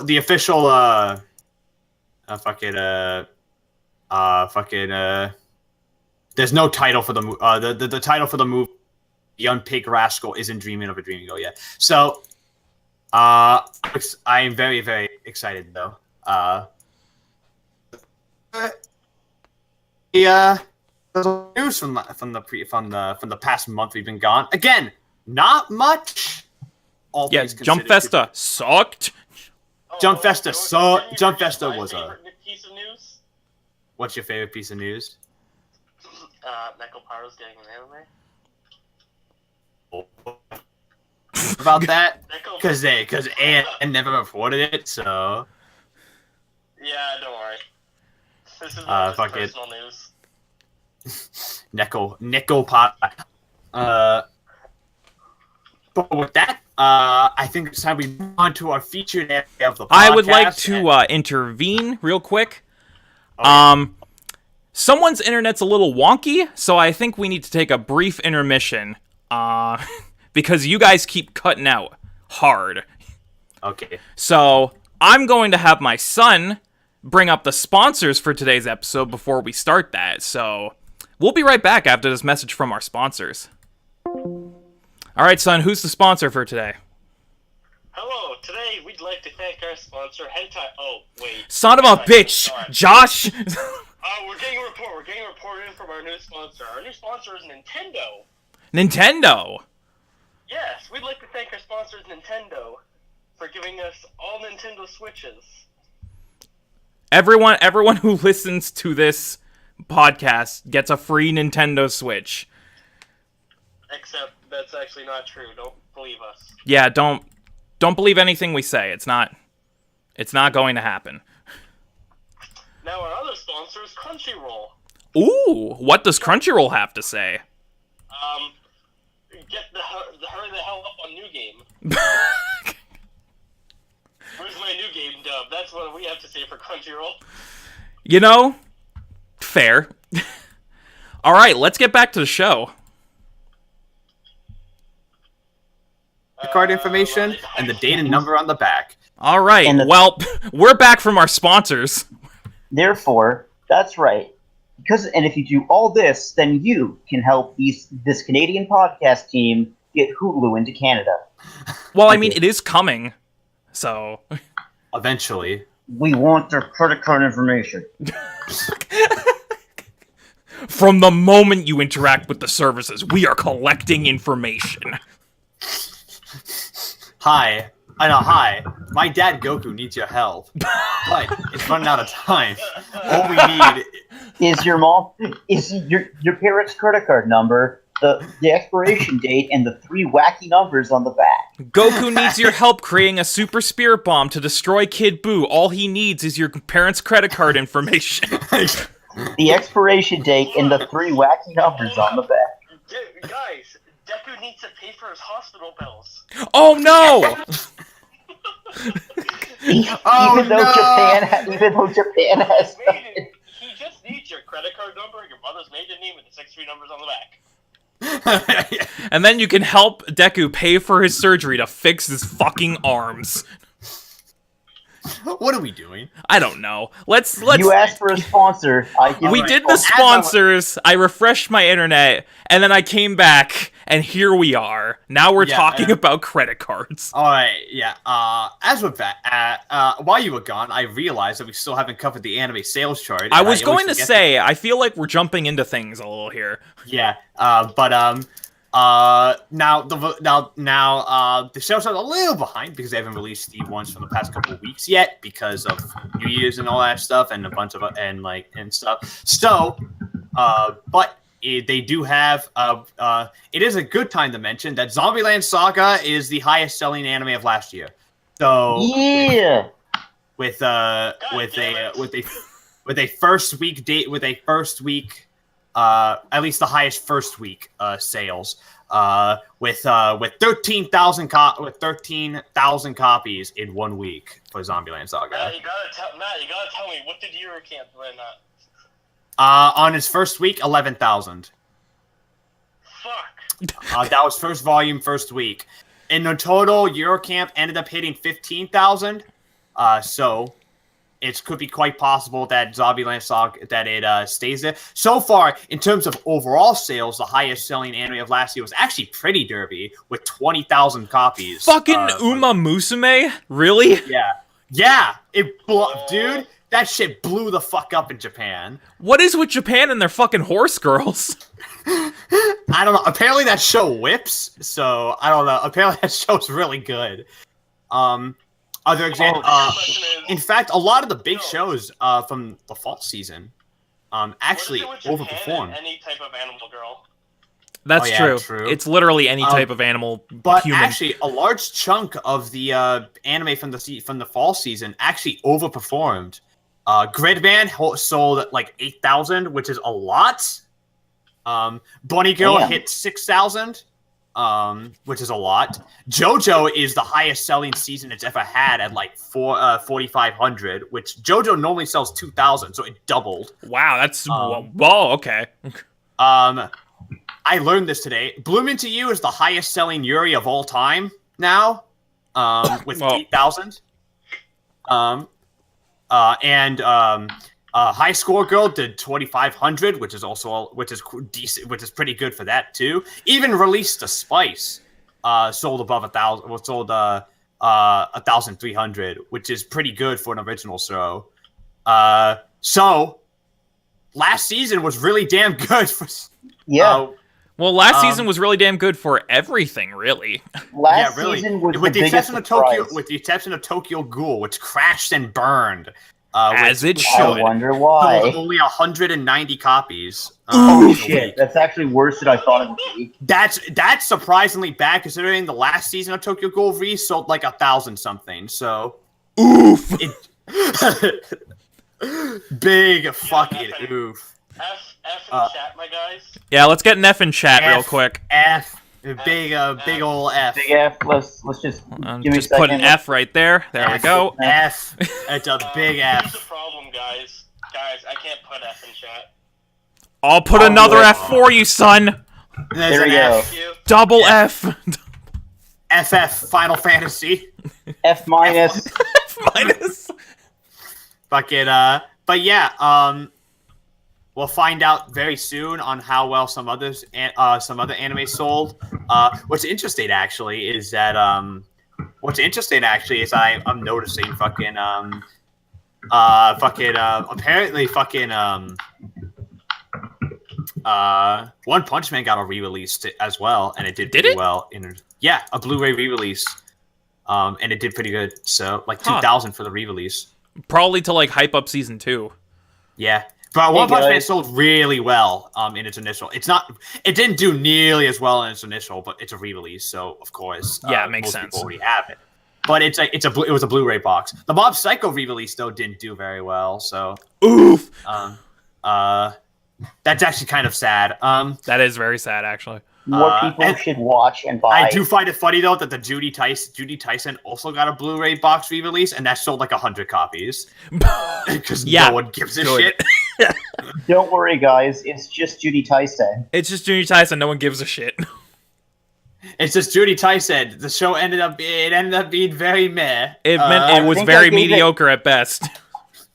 There's no title for the movie. The title for the movie, "Young Pig Rascal," isn't "Dreaming of a Dreaming Girl" yet. So, I am very, very excited though. The news from the past month we've been gone. Again, not much. all Yeah, things Jump considered, Festa sucked. Jump Festa Jump Festa my was a. favorite piece of news. What's your favorite piece of news? Neko Paro's getting an anime. About that? Neko- Because Ann never reported it, so. Yeah, don't worry. This is not just fuck it. personal news. Neko Pot. But with that, I think it's time we move on to our featured area of the podcast. I would like to intervene real quick. Someone's internet's a little wonky, so I think we need to take a brief intermission. Because you guys keep cutting out hard. Okay. So I'm going to have my son bring up the sponsors for today's episode before we start that. So we'll be right back after this message from our sponsors. All right, son, who's the sponsor for today? Hello, today we'd like to thank our sponsor, Hentai. Oh, wait. Son of a bitch, Josh. We're getting a report. We're getting a report in from our new sponsor. Our new sponsor is Nintendo. Nintendo. Yes, we'd like to thank our sponsors, Nintendo, for giving us all Nintendo Switches. Everyone who listens to this podcast gets a free Nintendo Switch. Except that's actually not true. Don't believe us. Yeah, don't believe anything we say. It's not going to happen. Now our other sponsor is Crunchyroll. Ooh, what does Crunchyroll have to say? Hurry the hell up on New Game. Where's my New Game dub? That's what we have to say for Crunchyroll. You know, fair. All right, let's get back to the show. Card information and the date and number on the back. All right, well, we're back from our sponsors. Therefore, that's right. And if you do all this, then you can help this Canadian podcast team get Hulu into Canada. Well, I mean, it is coming, so... Eventually. We want their credit card information. From the moment you interact with the services, we are collecting information. Hi. My dad Goku needs your help, but it's running out of time. All we need is your parents' credit card number, the expiration date, and the 3 wacky numbers on the back. Goku needs your help creating a super spirit bomb to destroy Kid Buu. All he needs is your parents' credit card information. The expiration date and the 3 wacky numbers on the back. Guys, Deku needs to pay for his hospital bills. Oh no! Even though Japan has... He just needs your credit card number, your mother's maiden name, and the 6 numbers on the back. And then you can help Deku pay for his surgery to fix his fucking arms. What are we doing? I don't know. Let's. You asked for a sponsor. We did the sponsors. I refreshed my internet, and then I came back, and here we are. Now we're talking about credit cards. All right, yeah. As with that, while you were gone, I realized that we still haven't covered the anime sales chart. I was going to say, I feel like we're jumping into things a little here. Yeah, but now the sales are a little behind because they haven't released the ones from the past couple of weeks yet because of New Year's and all that stuff and a bunch of and stuff. So, but they do have. It is a good time to mention that Zombieland Saga is the highest selling anime of last year. So yeah, with a first week date with a first week. At least the highest first week sales, with 13,000 copies in 1 week for Zombieland Saga. Matt, you gotta tell me, what did Eurocamp win at? On his first week, 11,000. Fuck. That was first volume, first week. In the total, Eurocamp ended up hitting 15,000. So it could be quite possible that Zombieland Saga that it stays there. So far, in terms of overall sales, the highest selling anime of last year was actually Pretty Derby with 20,000 copies. Fucking Uma Musume? Really? Yeah. Yeah. Dude, that shit blew the fuck up in Japan. What is with Japan and their fucking horse girls? I don't know. Apparently that show whips, so I don't know. Apparently that show's really good. Other example, in fact, a lot of the big shows from the fall season actually What is it with Japan and overperformed. any type of animal girl? That's Oh, yeah, true. true. It's literally any type of animal, But human. actually, a large chunk of the anime from the fall season actually overperformed. Gridman sold like 8,000, which is a lot. Bunny Girl hit 6,000, which is a lot. JoJo is the highest selling season it's ever had at like 4,500, which JoJo normally sells 2,000, so it doubled. Wow, that's whoa. Okay. I learned this today. Bloom Into You is the highest selling Yuri of all time now, with 8,000. High Score Girl did 2,500, which is decent, which is pretty good for that too. Even Released the Spice sold above 1,000. Well, sold 1,300, which is pretty good for an original show. So last season was really damn good for. Well, last season was really damn good for everything, really. Last season was with the exception biggest of Tokyo, surprise. with the exception of Tokyo Ghoul, which crashed and burned. As it I should. wonder why. Sold only 190 copies. Holy shit, that's actually worse than I thought it would be. That's surprisingly bad considering the last season of Tokyo Ghoul V sold like 1,000 something. So, oof. Big fucking oof. F in chat, my guys. Yeah, let's get an F in chat real quick. Big ol' F. Big F. Let's just give me Just a second. put an F right there. There we go. F. It's a big Here's F. the problem, guys. Guys, I can't put F in chat. I'll put another F for you, son. There's There an we go. F. Thank you. Double F. FF Final Fantasy. F minus. Minus. Fucking but yeah, we'll find out very soon on how well some other anime sold. What's interesting actually is that I'm noticing apparently One Punch Man got a re-release as well, and it did pretty well. A Blu-ray re-release, and it did pretty good. So like 2,000 for the re-release. Probably to like hype up season 2. Yeah. But One Punch Man sold really well in its initial. It didn't do nearly as well in its initial, but it's a re-release, so of course, it makes most sense. people already have it. But it was a Blu-ray box. The Mob Psycho re-release though didn't do very well, so oof. That's actually kind of sad. That is very sad, actually. More people should watch and buy. I do find it funny though that the Judy Tyson also got a Blu-ray box re-release, and that sold like 100 copies because no one gives a shit. Don't worry, guys. It's just Judy Tyson. It's just Judy Tyson. No one gives a shit. It's just Judy Tyson. The show ended up being very meh. It was very mediocre at best.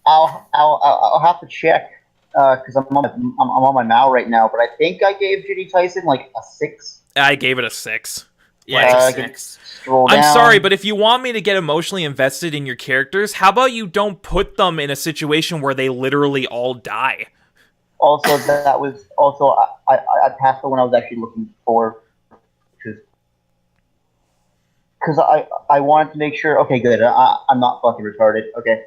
I'll have to check because I'm on my Mal right now, but I think I gave Judy Tyson like a 6. I gave it a 6. Yeah, 6. I'm sorry, but if you want me to get emotionally invested in your characters, how about you don't put them in a situation where they literally all die? Also, that was also I passed the one I was actually looking for, because I wanted to make sure. Okay, good. I'm not fucking retarded. Okay.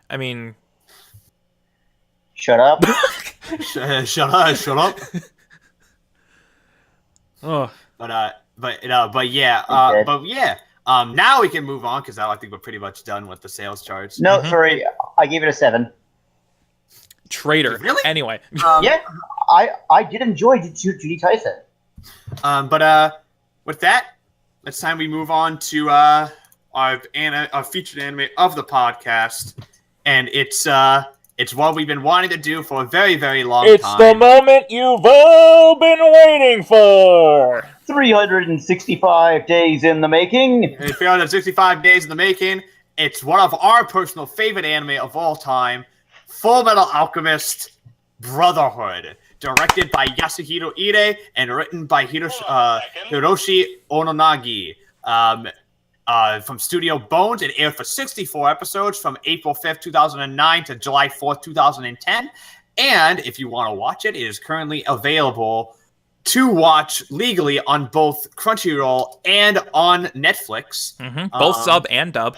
I mean, shut up. Shut up. Oh. But yeah. Now we can move on because I think we're pretty much done with the sales charts. No, sorry, I gave it a 7. Traitor. Really? Anyway. Yeah, I did enjoy Judy Tyson. But with that, it's time we move on to our featured anime of the podcast, and it's what we've been wanting to do for a very, very long time. It's the moment you've all been waiting for. 365 days in the making. 365 days in the making. It's one of our personal favorite anime of all time, Fullmetal Alchemist Brotherhood, directed by Yasuhiro Ide and written by Hiroshi Ononagi. from Studio Bones. It aired for 64 episodes from April 5th, 2009 to July 4th, 2010. And if you want to watch it, it is currently available to watch legally on both Crunchyroll and on Netflix. Both sub and dub.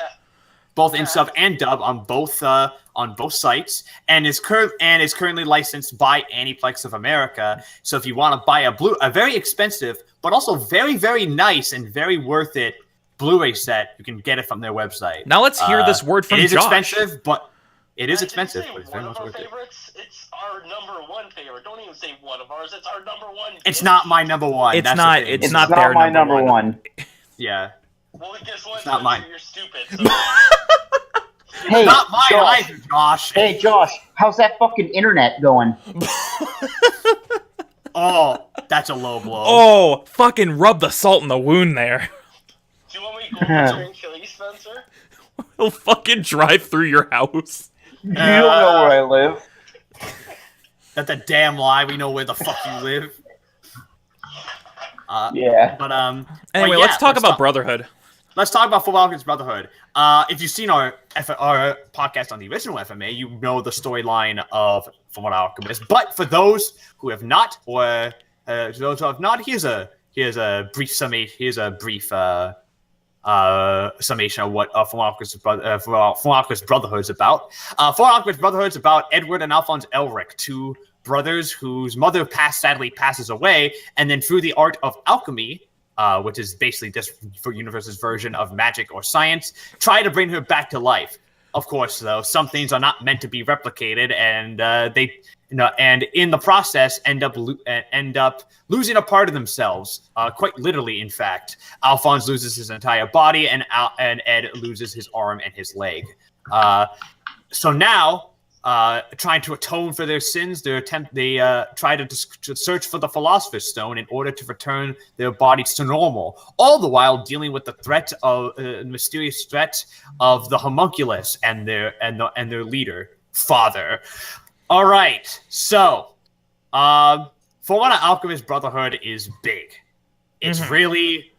Both in sub and dub on both sites, and is currently licensed by Aniplex of America. So if you want to buy a very expensive but also very, very nice and very worth it Blu-ray set, you can get it from their website. Now let's hear this word from Josh. It is expensive, but it's very much our worth it. favorites. It's our number one favorite. Don't even say one of ours. It's our number one. It's not my number one. It's That's not. the thing. It's not their my number one. Yeah. Well, guess what? It's not mine. You're stupid. So. Hey, Not mine Josh. either, Josh. Hey, Josh, how's that fucking internet going? Oh, that's a low blow. Oh, fucking rub the salt in the wound there. Do you want me to go over there and kill you, Spencer? He'll fucking drive through your house. You don't know where I live. That's a damn lie. We know where the fuck you live. Yeah. But Anyway, let's talk about Brotherhood. Let's talk about Fullmetal Alchemist Brotherhood. If you've seen our podcast on the original FMA, you know the storyline of Fullmetal Alchemist. But for those who have not, here's a brief summation. Here's a brief summation of what Fullmetal Alchemist Brotherhood is about. Fullmetal Alchemist Brotherhood is about Edward and Alphonse Elric, two brothers whose mother sadly passes away, and then through the art of alchemy, which is basically just for universe's version of magic or science, try to bring her back to life. Of course, though, some things are not meant to be replicated, and and in the process end up losing a part of themselves. Quite literally, in fact, Alphonse loses his entire body, and Ed loses his arm and his leg. So now, trying to atone for their sins, they try to search for the Philosopher's Stone in order to return their bodies to normal, all the while dealing with the mysterious threat of the homunculus and their leader, Father. All right, so Fullmetal Alchemist Brotherhood is big. It's really,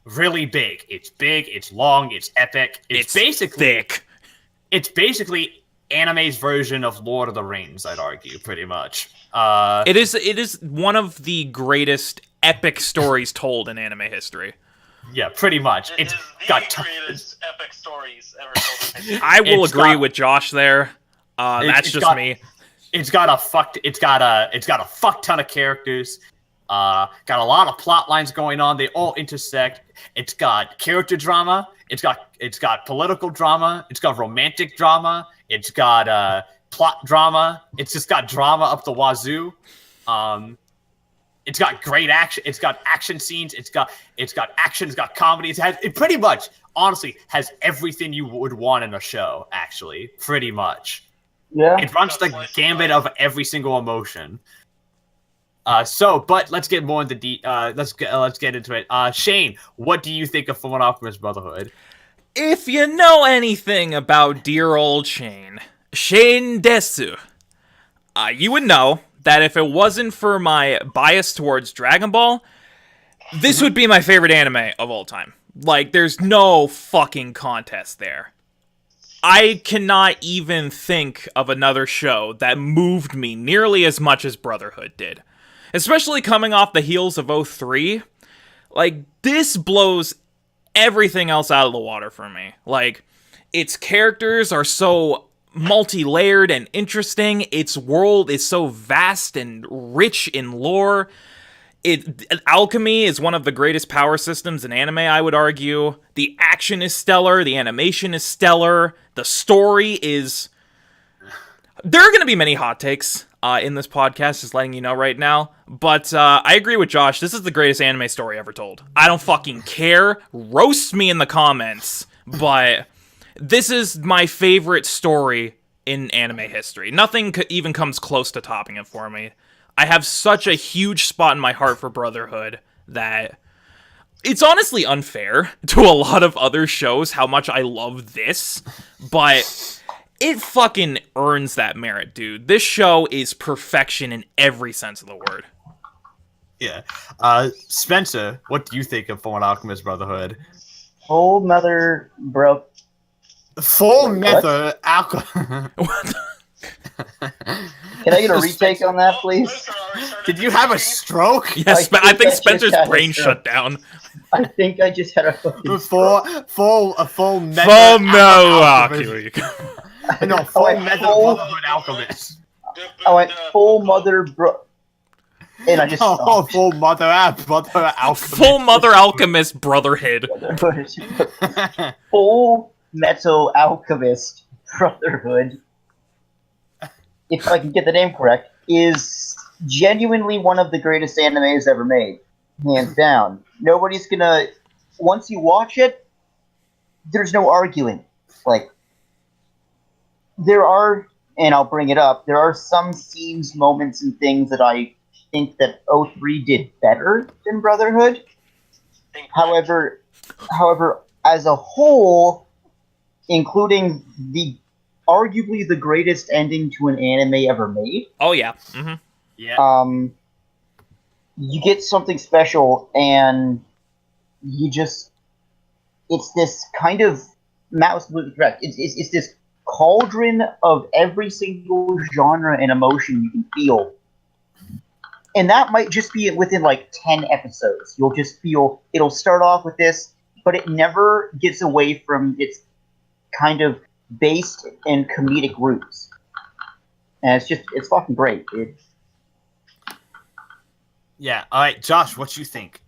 really big. It's big. It's long. It's epic. It's basically thick. It's basically anime's version of Lord of the Rings, I'd argue, pretty much. It is one of the greatest epic stories told in anime history. Yeah, pretty much. It's got the greatest epic stories ever told. I will agree with Josh there. That's just me. It's got a fuck ton of characters. Got a lot of plot lines going on. They all intersect. It's got character drama. It's got political drama. It's got romantic drama. It's got plot drama. It's just got drama up the wazoo. It's got great action. It's got action scenes. It's got action. It's got comedy. It pretty much, honestly, has everything you would want in a show. Actually, pretty much. Yeah. It runs the gambit of every single emotion. But let's get more into let's get into it. Shane, what do you think of Fullmetal Alchemist Brotherhood? If you know anything about dear old Shane desu, you would know that if it wasn't for my bias towards Dragon Ball, this would be my favorite anime of all time. Like, there's no fucking contest there. I cannot even think of another show that moved me nearly as much as Brotherhood did. Especially coming off the heels of 03. Like, this blows everything else out of the water for me. Like, its characters are so multi-layered and interesting. Its world is so vast and rich in lore. Alchemy is one of the greatest power systems in anime, I would argue. The action is stellar. The animation is stellar. The story is... There are going to be many hot takes in this podcast, just letting you know right now. But I agree with Josh. This is the greatest anime story ever told. I don't fucking care. Roast me in the comments. But this is my favorite story in anime history. Nothing even comes close to topping it for me. I have such a huge spot in my heart for Brotherhood that it's honestly unfair to a lot of other shows how much I love this, but it fucking earns that merit, dude. This show is perfection in every sense of the word. Yeah. Spencer, what do you think of Fullmetal Alchemist Brotherhood? Full Mother bro. Full Wait, Metal Alchemist. Can I get a retake on that, please? Did you have a stroke? Yes, I I think think I just Spencer's had a brain stroke. shut down. I think I just had a fucking stroke. Full Full Metal Metal Alchemist. No, I Full went Metal full- Brotherhood Alchemist. I went Full Mother bro. And I just Oh, stopped. Full Brother Alchemist. Full Mother Alchemist Brotherhood. Full Metal Alchemist Brotherhood, if I can get the name correct, is genuinely one of the greatest animes ever made. Hands down. Nobody's gonna... Once you watch it, there's no arguing. Like, there are, and I'll bring it up, there are some scenes, moments, and things that I think that 03 did better than Brotherhood. However, as a whole, including the arguably the greatest ending to an anime ever made, Oh yeah. Mm-hmm. Yeah. you get something special, and you just... It's this kind of... Matt was completely correct. It's this cauldron of every single genre and emotion you can feel. And that might just be within like 10 episodes. You'll just feel... It'll start off with this, but it never gets away from its kind of based in comedic roots. And it's fucking great, dude. Yeah. All right, Josh, what you think?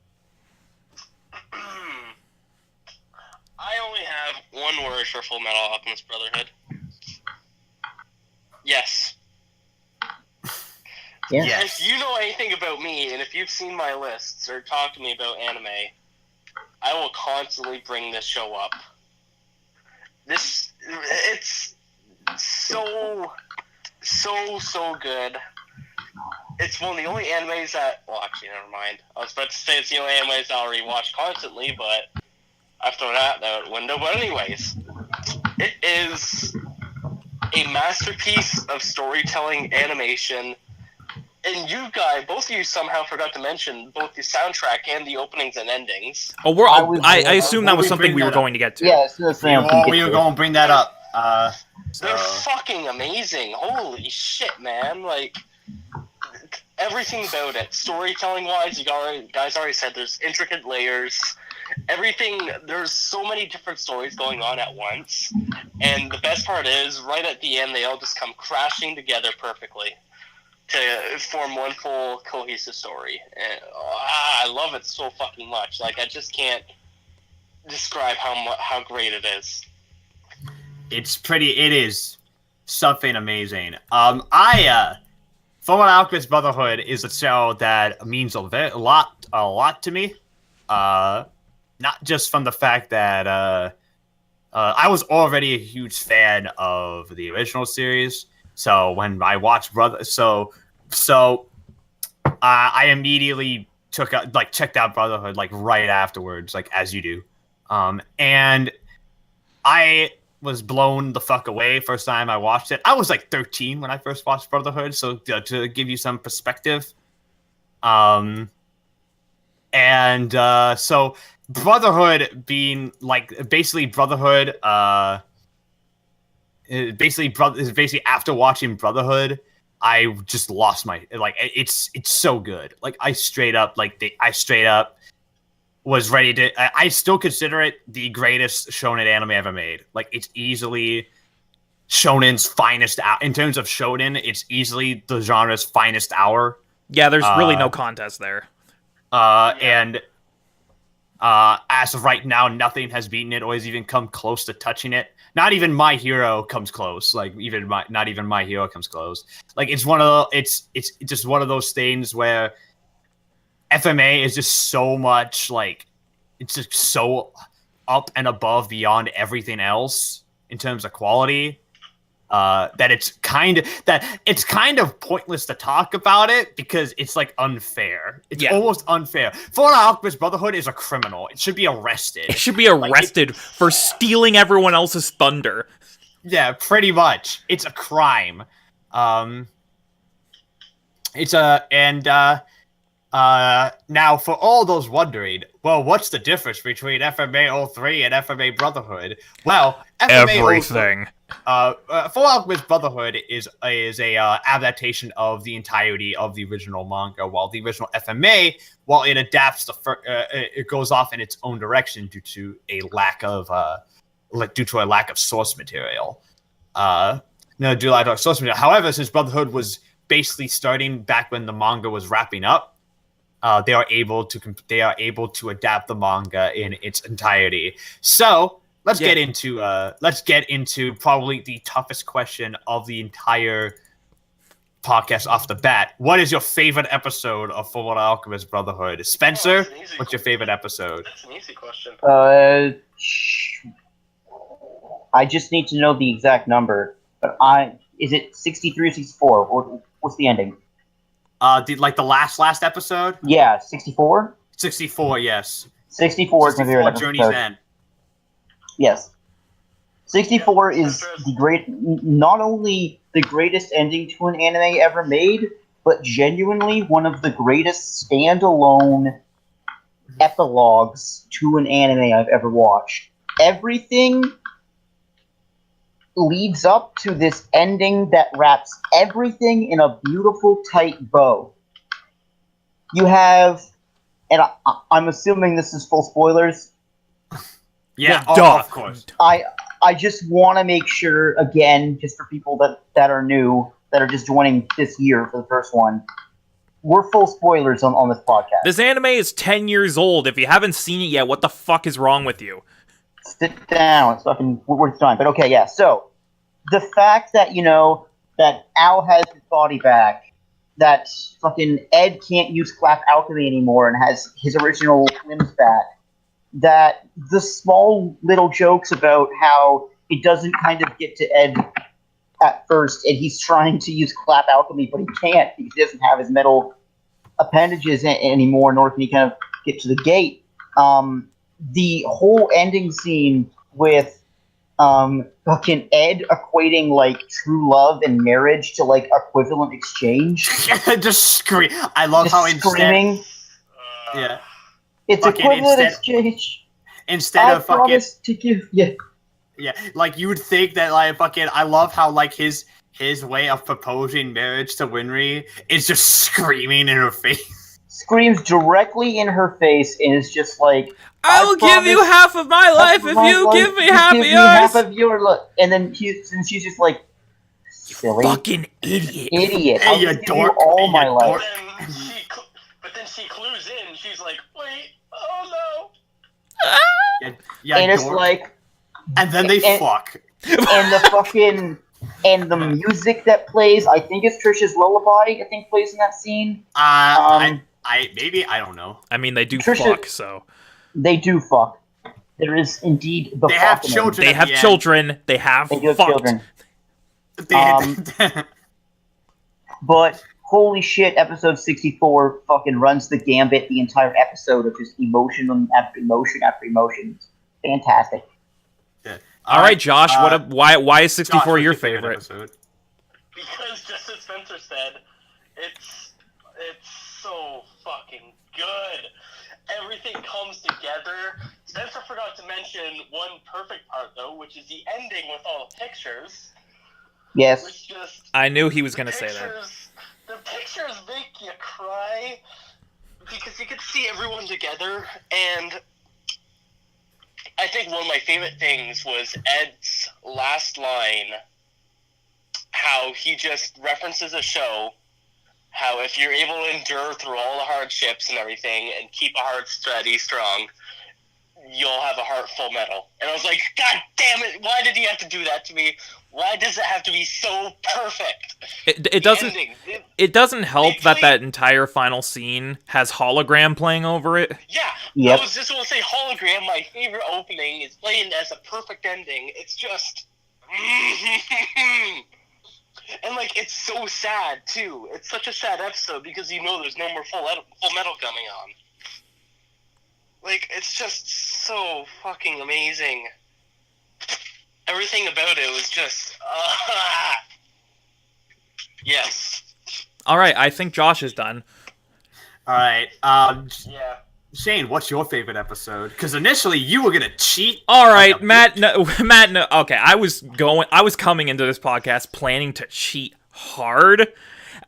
I only have one word for Full Metal Alchemist Brotherhood. Yes. Yeah. Yes. If you know anything about me, and if you've seen my lists or talked to me about anime, I will constantly bring this show up. It's so good. It's one of the only animes that... Well, actually, never mind. I was about to say it's the only animes I already watch constantly, but I've thrown that out the window. But anyways, it is a masterpiece of storytelling animation. And you guys, both of you somehow forgot to mention both the soundtrack and the openings and endings. Oh, I assume that was something we were going to get to. Yeah, so that's We were going to bring that up. They're fucking amazing. Holy shit, man. Like, everything about it. Storytelling-wise, you guys already said there's intricate layers. Everything, there's so many different stories going on at once. And the best part is, right at the end, they all just come crashing together perfectly to form one full cohesive story. And I love it so fucking much. Like, I just can't describe how great it is. It is something amazing. Fullmetal Alchemist Brotherhood is a show that means a lot to me. Not just from the fact that I was already a huge fan of the original series. So when I watched I immediately checked out Brotherhood right afterwards, as you do, and I was blown the fuck away first time I watched it. I was 13 when I first watched Brotherhood, so to give you some perspective, so Brotherhood being basically Brotherhood. Basically after watching Brotherhood, I just lost my it's so good. I straight up was ready to. I still consider it the greatest shonen anime ever made. It's easily shonen's finest hour. In terms of shonen, it's easily the genre's finest hour. Yeah, there's really no contest there. And as of right now, nothing has beaten it or has even come close to touching it. Not even My Hero comes close. Not even My Hero comes close. It's just one of those things where FMA is just so much it's just so up and above beyond everything else in terms of quality. That it's kind of pointless to talk about it because it's unfair. It's almost unfair. Fullmetal Alchemist Brotherhood is a criminal. It should be arrested. It should be arrested for stealing everyone else's thunder. Yeah, pretty much. It's a crime. Now, for all those wondering, well, what's the difference between FMA 03 and FMA Brotherhood? Well, FMA 03, Everything. Full Alchemist Brotherhood is a adaptation of the entirety of the original manga, while the original FMA, while it adapts it goes off in its own direction due to a lack of source material. Source material. However, since Brotherhood was basically starting back when the manga was wrapping up, they are able to adapt the manga in its entirety. So let's get into probably the toughest question of the entire podcast off the bat. What is your favorite episode of Fullmetal Alchemist Brotherhood? Spencer, what's your favorite episode? That's an easy question. I just need to know the exact number. But is it 63 or 64? What's the ending? The last episode? Yeah, 64? 64, yes. 64 is my favorite episode. Journey's End. Yes. 64 is not only the greatest ending to an anime ever made, but genuinely one of the greatest standalone epilogues to an anime I've ever watched. Everything leads up to this ending that wraps everything in a beautiful, tight bow. You have, and I'm assuming this is full spoilers. Yeah, of course. I just want to make sure, again, just for people that are new, that are just joining this year for the first one, we're full spoilers on this podcast. This anime is 10 years old. If you haven't seen it yet, what the fuck is wrong with you? Sit down. It's fucking worth time. But okay, yeah. So the fact that that Al has his body back, that fucking Ed can't use clap alchemy anymore and has his original limbs back, that the small little jokes about how it doesn't kind of get to Ed at first, and he's trying to use clap alchemy, but he can't because he doesn't have his metal appendages anymore, nor can he kind of get to the gate. The whole ending scene with fucking Ed equating like true love and marriage to like equivalent exchange. Just scream. I love how screaming. Yeah. It's equivalent exchange. Instead of fucking. I promise to give. Yeah. Yeah, like you would think that like fucking. I love how like his way of proposing marriage to Winry is just screaming in her face. Screams directly in her face and is just like, I will give you half of my life if you give me half of yours. Half of your look, and then she's just like, silly, fucking idiot. Hey, you dork. All my life. But then she clues in. She's like, wait, oh no. Yeah, and it's like, and then they fuck. And the fucking and the music that plays, I think it's Trisha's lullaby. I think plays in that scene. I don't know. I mean, they do fuck, so. They do fuck. There is indeed the. They have children. They have children. They have fucked. But holy shit, episode 64 fucking runs the gambit the entire episode of just emotion after emotion after emotion. It's fantastic. Yeah. All right, Josh. Why is 64 your favorite? Because just as Spencer said, it's so fucking good. Everything comes together. Spencer forgot to mention one perfect part, though, which is the ending with all the pictures. Yes. I knew he was going to say that. The pictures make you cry because you can see everyone together, and I think one of my favorite things was Ed's last line, how he just references a show, how if you're able to endure through all the hardships and everything and keep a heart steady strong, you'll have a heart full metal. And I was like, God damn it, why did he have to do that to me? Why does it have to be so perfect? It doesn't help that entire final scene has hologram playing over it. Yeah, yep. I was just going to say hologram, my favorite opening, is playing as a perfect ending. It's just... And, like, it's so sad, too. It's such a sad episode because you know there's no more full metal coming on. Like, it's just so fucking amazing. Everything about it was just... yes. Alright, I think Josh is done. All right. Yeah. Shane, what's your favorite episode? Because initially you were gonna cheat. All right, Matt. No, Matt. No, okay, I was coming into this podcast planning to cheat hard.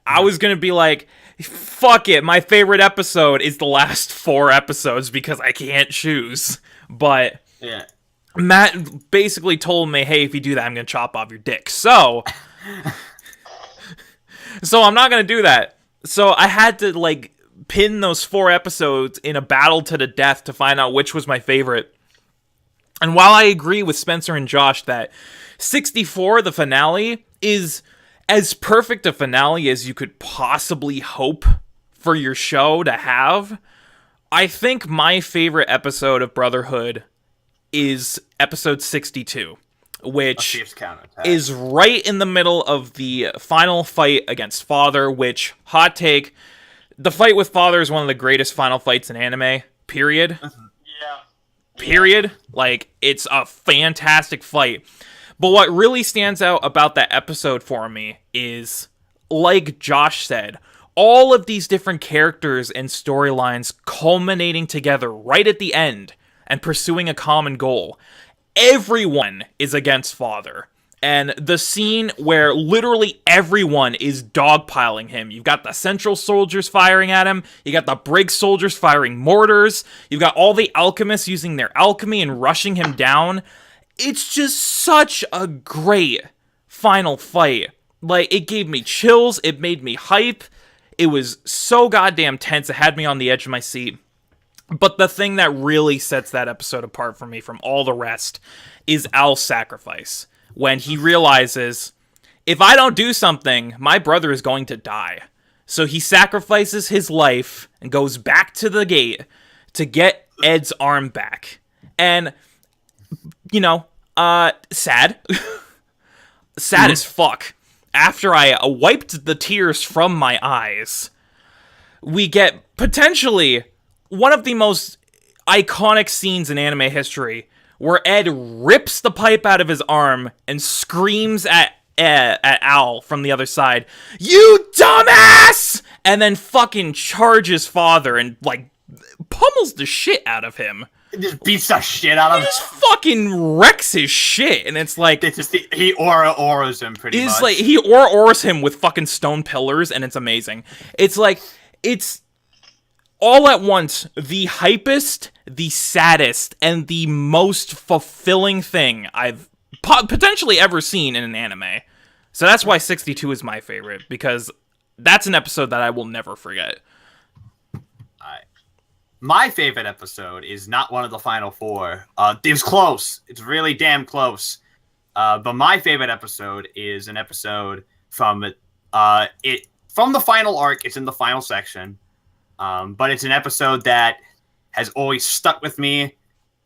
I was gonna be like, fuck it. My favorite episode is the last 4 episodes because I can't choose. But Yeah. Matt basically told me, hey, if you do that, I'm gonna chop off your dick. So I'm not gonna do that. So I had to like pin those 4 episodes in a battle to the death to find out which was my favorite. And while I agree with Spencer and Josh that 64, the finale, is as perfect a finale as you could possibly hope for your show to have, I think my favorite episode of Brotherhood is episode 62, which is right in the middle of the final fight against Father, which, hot take, the fight with Father is one of the greatest final fights in anime, period. Yeah. Period. Like, it's a fantastic fight. But what really stands out about that episode for me is, like Josh said, all of these different characters and storylines culminating together right at the end and pursuing a common goal. Everyone is against Father. And the scene where literally everyone is dogpiling him. You've got the Central soldiers firing at him. You got the Brig soldiers firing mortars. You've got all the alchemists using their alchemy and rushing him down. It's just such a great final fight. Like, it gave me chills. It made me hype. It was so goddamn tense. It had me on the edge of my seat. But the thing that really sets that episode apart for me from all the rest is Al's sacrifice. When he realizes, if I don't do something, my brother is going to die. So he sacrifices his life and goes back to the gate to get Ed's arm back. And, you know, sad. Sad as fuck. After I wiped the tears from my eyes, we get potentially one of the most iconic scenes in anime history, where Ed rips the pipe out of his arm and screams at Al from the other side, "You dumbass!" And then fucking charges Father and, like, pummels the shit out of him. It just beats the shit out of him. Just fucking wrecks his shit. And it's like, he auras him pretty much. Like, he auras him with fucking stone pillars, and it's amazing. It's like, it's all at once the hypest, the saddest, and the most fulfilling thing I've potentially ever seen in an anime. So that's why 62 is my favorite, because that's an episode that I will never forget. My favorite episode is not one of the final 4. It was close. It's really damn close. But my favorite episode is an episode from the final arc. It's in the final section. But it's an episode that has always stuck with me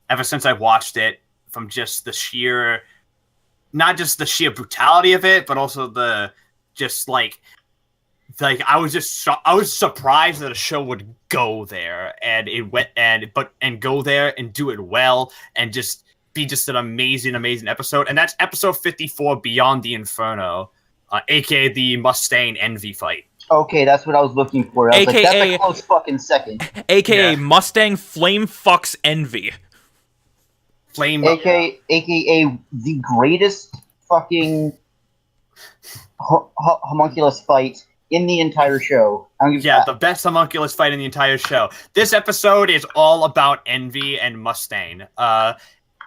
ever since I watched it, from just the sheer, not just the sheer brutality of it, but also the just like I was surprised that a show would go there, and it went and go there and do it well, and just be just an amazing episode. And that's episode 54, Beyond the Inferno, aka the Mustang Envy fight. Okay, that's what I was looking for. I was AKA, like, that's a close fucking second. AKA Mustang Flame Fucks Envy. AKA the greatest fucking homunculus fight in the entire show. The best homunculus fight in the entire show. This episode is all about Envy and Mustang.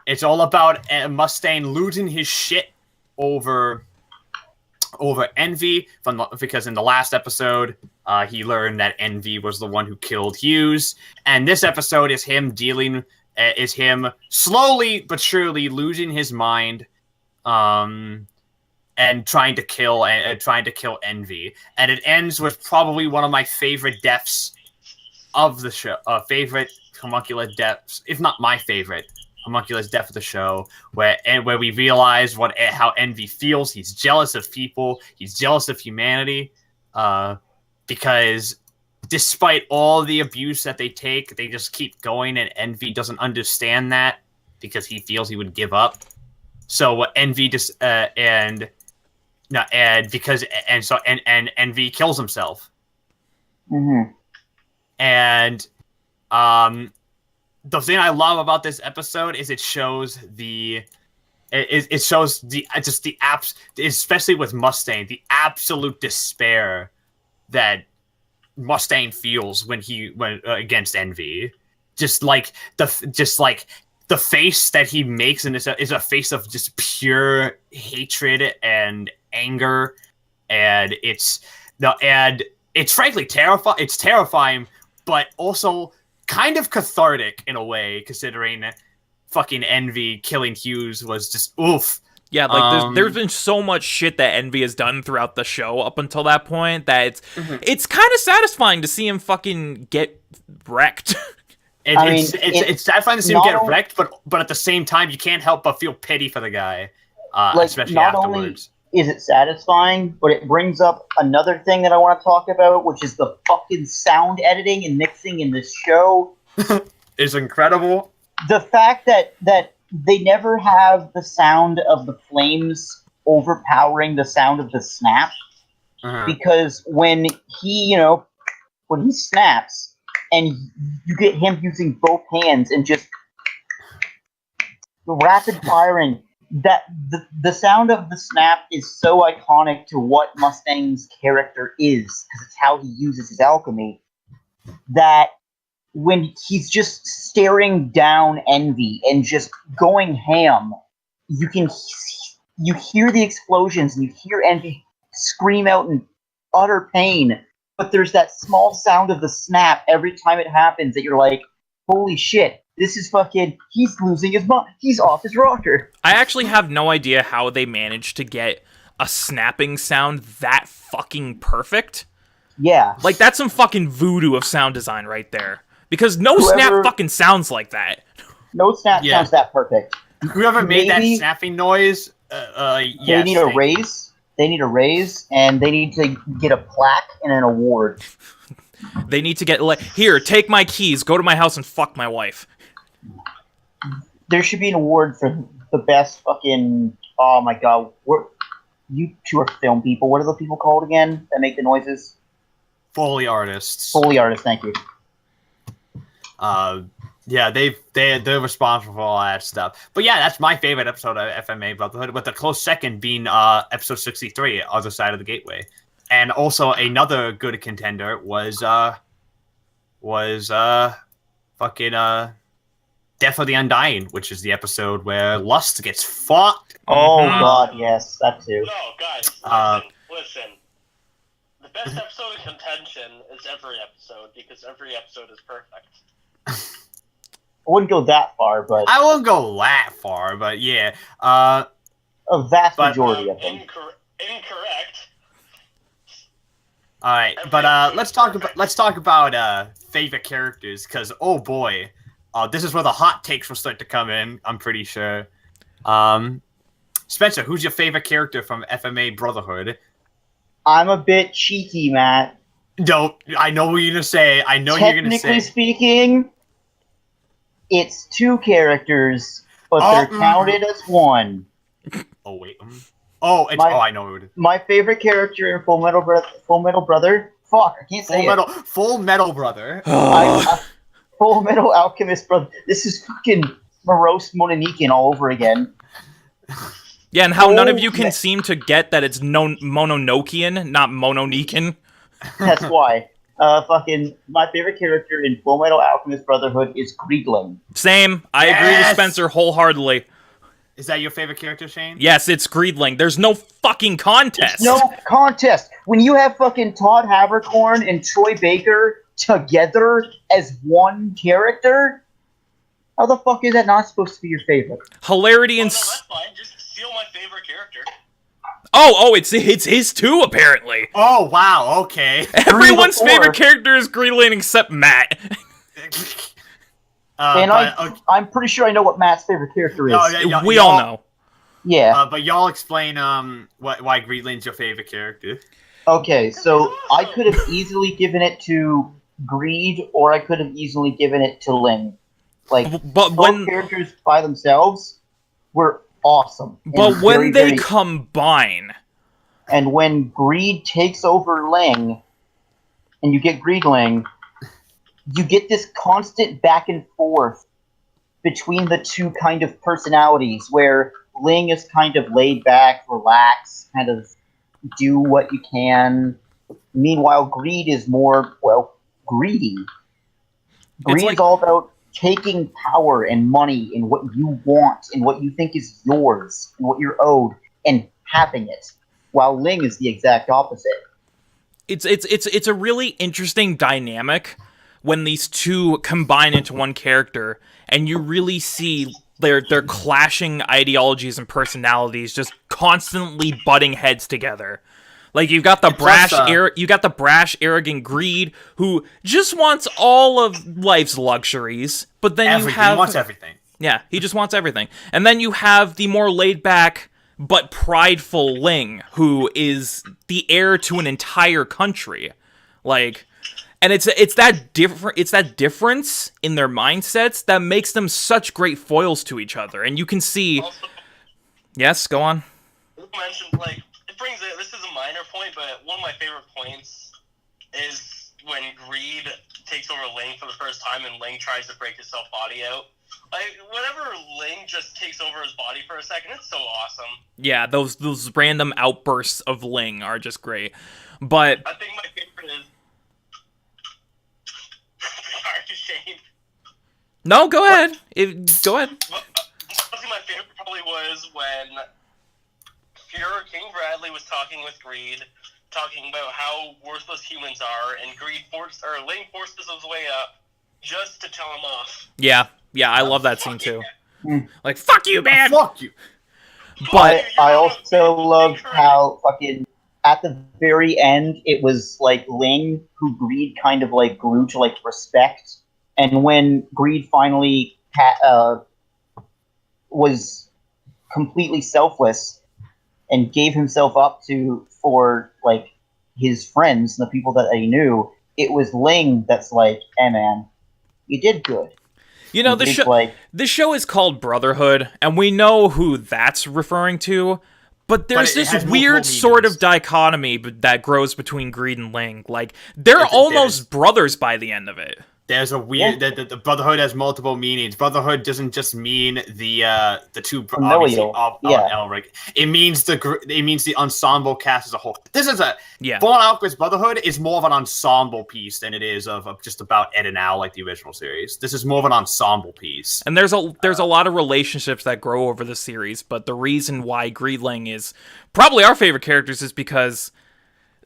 It's all about Mustang losing his shit over Envy, because in the last episode, he learned that Envy was the one who killed Hughes, and this episode is him slowly but surely losing his mind, and trying to kill Envy, and it ends with probably one of my favorite deaths of the show, favorite homunculus deaths, if not my favorite homunculus death of the show, where we realize how Envy feels. He's jealous of people. He's jealous of humanity, because despite all the abuse that they take, they just keep going, and Envy doesn't understand that, because he feels he would give up. So Envy Envy kills himself. Mm-hmm. And the thing I love about this episode is it shows especially with Mustang, the absolute despair that Mustang feels when against Envy. Just like the face that he makes in this is a face of just pure hatred and anger, and it's frankly terrifying. It's terrifying, but also kind of cathartic in a way, considering fucking Envy killing Hughes was just oof. Yeah, like there's been so much shit that Envy has done throughout the show up until that point that it's kind of satisfying to see him fucking get wrecked. It's satisfying to see him get wrecked, but at the same time, you can't help but feel pity for the guy, especially not afterwards. Only is it satisfying, but it brings up another thing that I want to talk about, which is the fucking sound editing and mixing in this show. Is incredible. The fact that they never have the sound of the flames overpowering the sound of the snap, because when he snaps, and you get him using both hands and just rapid firing, that the sound of the snap is so iconic to what Mustang's character is, because it's how he uses his alchemy, that when he's just staring down Envy and just going ham, you hear the explosions and you hear Envy scream out in utter pain, but there's that small sound of the snap every time it happens that you're like, holy shit, this is fucking, he's losing his mind, he's off his rocker. I actually have no idea how they managed to get a snapping sound that fucking perfect. Yeah. Like, that's some fucking voodoo of sound design right there. Because no snap fucking sounds like that. No snap sounds that perfect. Whoever made that snapping noise, they need a raise. They need a raise, and they need to get a plaque and an award. They need to get here, take my keys, go to my house and fuck my wife. There should be an award for the best fucking. Oh my god, you two are film people. What are the people called again that make the noises? Foley artists. Foley artists. Thank you. Yeah, they're responsible for all that stuff. But yeah, that's my favorite episode of FMA Brotherhood, with the close second being episode 63, Other Side of the Gateway. And also another good contender was fucking Death of the Undying, which is the episode where Lust gets fucked. Oh god, yes, that too. No, guys, listen. The best episode of contention is every episode, because every episode is perfect. I wouldn't go that far, but I won't go that far, but yeah. A vast majority of them. Incorrect. All right, but let's talk about favorite characters, because oh boy, this is where the hot takes will start to come in. I'm pretty sure. Spencer, who's your favorite character from FMA Brotherhood? I'm a bit cheeky, Matt. Don't. I know what you're gonna say. I know you're gonna say. Technically speaking, it's two characters, but they're counted as one. Oh wait. I know. My favorite character in Fullmetal Brother. Fuck, I can't say it. Full Metal Brother. Fullmetal Alchemist Brother. This is fucking morose Mononikin all over again. Yeah, and how none of you can seem to get that it's Mononokian, not Mononikin. That's why. Fucking my favorite character in Fullmetal Alchemist Brotherhood is Greedling. Same. I agree with Spencer wholeheartedly. Is that your favorite character, Shane? Yes, it's Greedling. There's no fucking contest. There's no contest. When you have fucking Todd Havercorn and Troy Baker together as one character, how the fuck is that not supposed to be your favorite? Hilarity and... no, that's fine. Just steal my favorite character. Oh, it's his too, apparently. Oh, wow, okay. Everyone's favorite character is Greedling except Matt. I'm pretty sure I know what Matt's favorite character is. We all know. Yeah. But y'all explain why Greedling's your favorite character. Okay, so I could have easily given it to Greed, or I could have easily given it to Ling. Like, but both characters by themselves were awesome. But when they combine... And when Greed takes over Ling, and you get Greedling, you get this constant back and forth between the two kind of personalities, where Ling is kind of laid back, relaxed, kind of do what you can. Meanwhile, Greed is more, well, greedy. Greed is all about taking power and money and what you want and what you think is yours and what you're owed and having it, while Ling is the exact opposite. It's a really interesting dynamic when these two combine into one character, and you really see their clashing ideologies and personalities just constantly butting heads together. Like you got the brash, arrogant Greed who just wants all of life's luxuries, but then he wants everything. Yeah, he just wants everything. And then you have the more laid back but prideful Ling, who is the heir to an entire country. Like, and it's that difference in their mindsets that makes them such great foils to each other. And you can see. Also, yes, go on. You mentioned, like, this is a minor point, but one of my favorite points is when Greed takes over Ling for the first time and Ling tries to break his self-body out. Like, whenever Ling just takes over his body for a second, it's so awesome. Yeah, those random outbursts of Ling are just great. But I think my favorite is... Sorry, Shane. No, go ahead. Go ahead. Honestly, my favorite probably was when King Bradley was talking with Greed, talking about how worthless humans are, and Ling forces his way up just to tell him off. Yeah, I love that scene too. Like, fuck you, man! Fuck you! But I also loved how fucking at the very end, it was like Ling who Greed kind of like grew to like respect, and when Greed finally was completely selfless and gave himself up for like his friends, the people that he knew, it was Ling that's like, "Hey man, you did good." You know, the show is called Brotherhood, and we know who that's referring to, but there's this weird sort of dichotomy that grows between Greed and Ling. Like, they're almost brothers by the end of it. There's a weird... The Brotherhood has multiple meanings. Brotherhood doesn't just mean the two obviously of Elric. It means the ensemble cast as a whole. This is Fullmetal Alchemist Brotherhood is more of an ensemble piece than it is of just about Ed and Al like the original series. This is more of an ensemble piece. And there's a lot of relationships that grow over the series, but the reason why Greed Ling is probably our favorite characters is because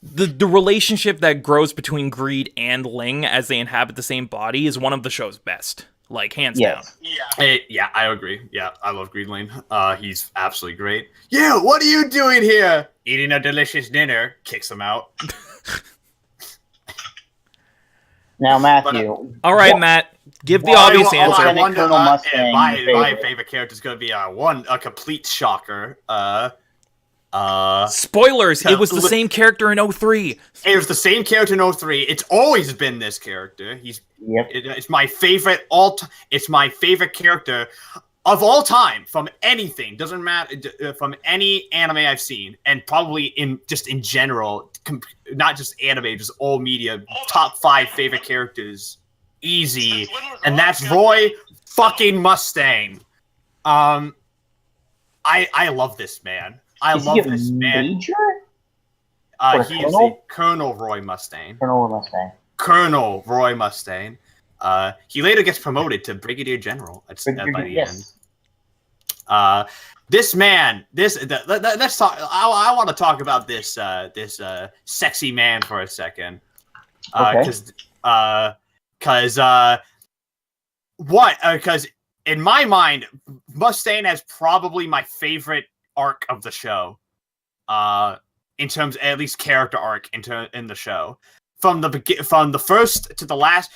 the relationship that grows between Greed and Ling as they inhabit the same body is one of the show's best. Like, hands down. Yeah, I agree. Yeah, I love Greed Ling. He's absolutely great. Yeah, what are you doing here? Eating a delicious dinner. Kicks him out. Now, Matthew. All right, Matt. Give the obvious answer. My favorite character is going to be a complete shocker. Spoilers, it was the same character in 03. It was the same character in 03. It's always been this character. It's my favorite it's my favorite character of all time from anything. Doesn't matter, from any anime I've seen, and probably in general, not just anime, just all media. Top 5 favorite characters, easy, and that's Roy fucking Mustang. I love this man. Is love this man. Major? He is a Colonel Roy Mustang. Colonel Roy Mustang. He later gets promoted to Brigadier General by the end. This man, let's talk. I want to talk about this sexy man for a second. Because in my mind, Mustang has probably my favorite arc of the show, in terms of, at least character arc in the show, from the first to the last.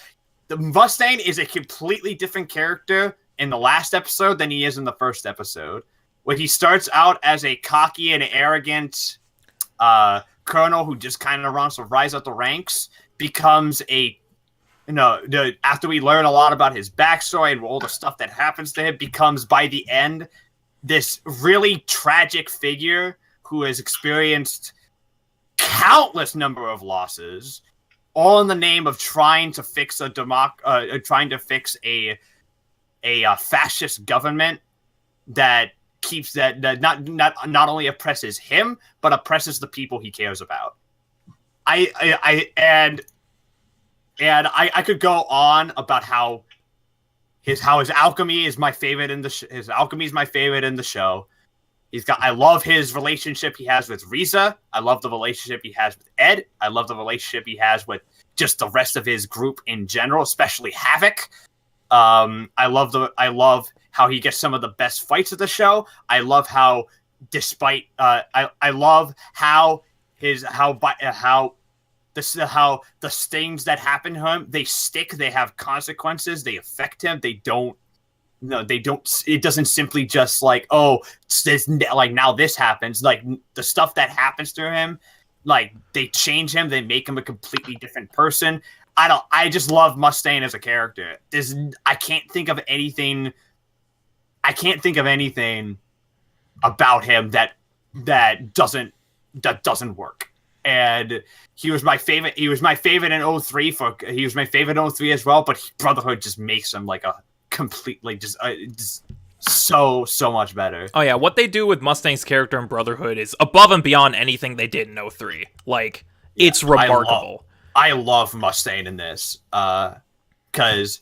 The Mustang is a completely different character in the last episode than he is in the first episode, where he starts out as a cocky and arrogant colonel who just kind of wants to rise up the ranks, becomes after we learn a lot about his backstory and all the stuff that happens to him, becomes by the end this really tragic figure who has experienced countless number of losses, all in the name of trying to fix a fascist government that keeps that not only oppresses him but oppresses the people he cares about. I could go on about how his alchemy is my favorite in the show. I love his relationship he has with Riza. I love the relationship he has with Ed. I love the relationship he has with just the rest of his group in general, especially Havoc. I love how he gets some of the best fights of the show. I love how, despite I love how the stings that happen to him, they stick. They have consequences. They affect him. They don't. No, they don't. It doesn't simply just like, oh, like now this happens. Like the stuff that happens to him, like they change him. They make him a completely different person. I just love Mustaine as a character. I can't think of anything about him that doesn't work. And he was my favorite. He was my favorite in 03 he was my favorite in 03 as well. But Brotherhood just makes him like a completely just so much better. Oh yeah, what they do with Mustang's character in Brotherhood is above and beyond anything they did in 03. Like, it's remarkable. I love Mustaine in this, because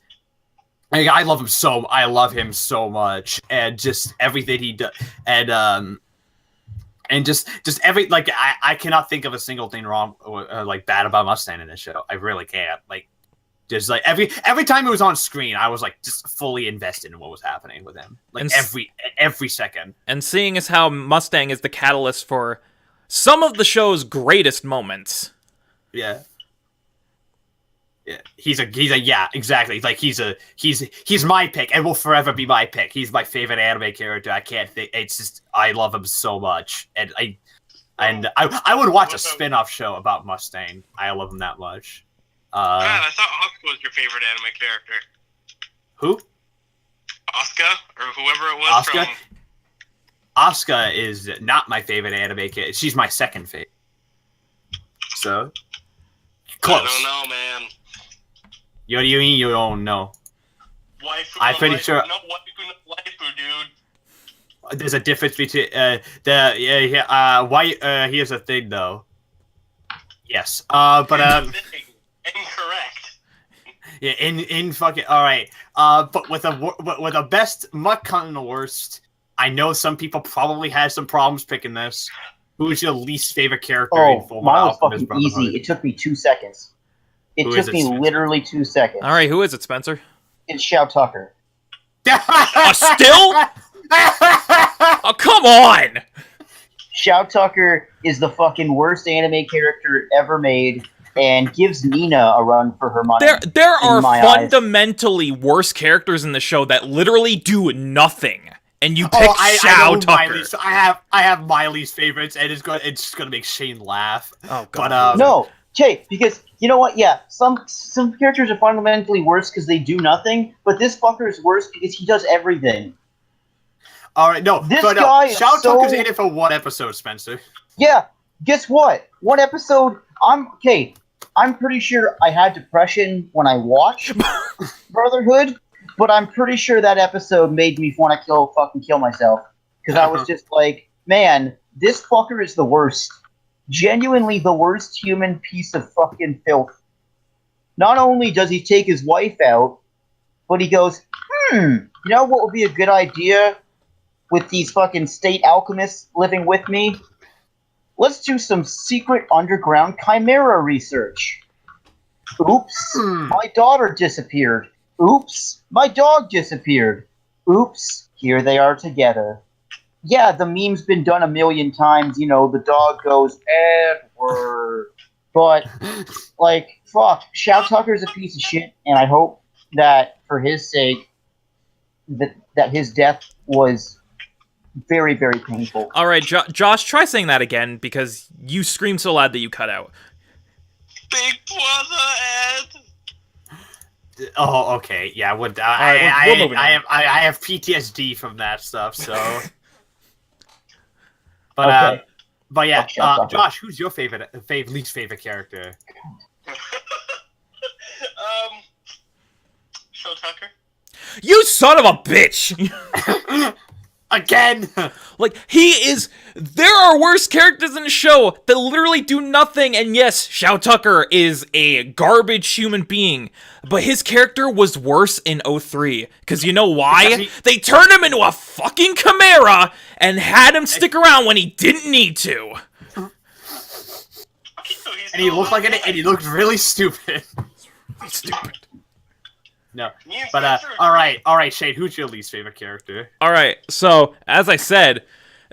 I love him so much, and just everything he does, and just every, like, I cannot think of a single thing wrong or like bad about Mustaine in this show. I really can't. Like, just like every time it was on screen, I was like just fully invested in what was happening with him. Like every second. And seeing as how Mustang is the catalyst for some of the show's greatest moments. Yeah. Yeah. Yeah, exactly. Like he's my pick and will forever be my pick. He's my favorite anime character. I can't think. It's just I love him so much, and I would watch a spin-off show about Mustang. I love him that much. I thought Asuka was your favorite anime character. Who? Asuka, or whoever it was. Asuka? Asuka is not my favorite anime character. She's my second favorite. So, close. I don't know, man. What do you mean you don't know? Waifu, I'm pretty sure. No waifu, dude. There's a difference between here's the thing though. Yes. But Incorrect. Yeah, in fucking all right. But with a best muck on the worst, I know some people probably had some problems picking this. Who's your least favorite character in Fullmetal Alchemist? Mine was fucking easy. It took me 2 seconds. It took me literally 2 seconds. All right, who is it, Spencer? It's Xiao Tucker. Still? Oh, come on! Xiao Tucker is the fucking worst anime character ever made, and gives Nina a run for her money. There are fundamentally worse characters in the show that literally do nothing, and you pick Xiao Tucker. I have my least favorites, and it's gonna make Shane laugh. Oh god. But, no, okay, because you know what? Yeah, some characters are fundamentally worse because they do nothing, but this fucker is worse because he does everything. All right, no, this guy is Xiao Tucker's in it for one episode, Spencer. Yeah, guess what? One episode. I'm pretty sure I had depression when I watched Brotherhood, but I'm pretty sure that episode made me want to fucking kill myself. Because I was just like, man, this fucker is the worst. Genuinely the worst human piece of fucking filth. Not only does he take his wife out, but he goes, you know what would be a good idea with these fucking state alchemists living with me? Let's do some secret underground chimera research. Oops, my daughter disappeared. Oops, my dog disappeared. Oops, here they are together. Yeah, the meme's been done a million times. You know, the dog goes, Edward. But, like, fuck, Xiao Tucker's a piece of shit, and I hope that, for his sake, that his death was very, very painful. All right, Josh, try saying that again, because you screamed so loud that you cut out. Big brother Ed. Oh, okay. Yeah, I have PTSD from that stuff, so. But okay. But yeah, Josh, who's your least favorite character? You son of a bitch! Again! Like, there are worse characters in the show that literally do nothing, and yes, Shao Tucker is a garbage human being, but his character was worse in 03. Because you know why? They turned him into a fucking chimera and had him stick around when he didn't need to. And he looked and he looked really stupid. Stupid. No, but all right, Shade, who's your least favorite character? All right, so as I said,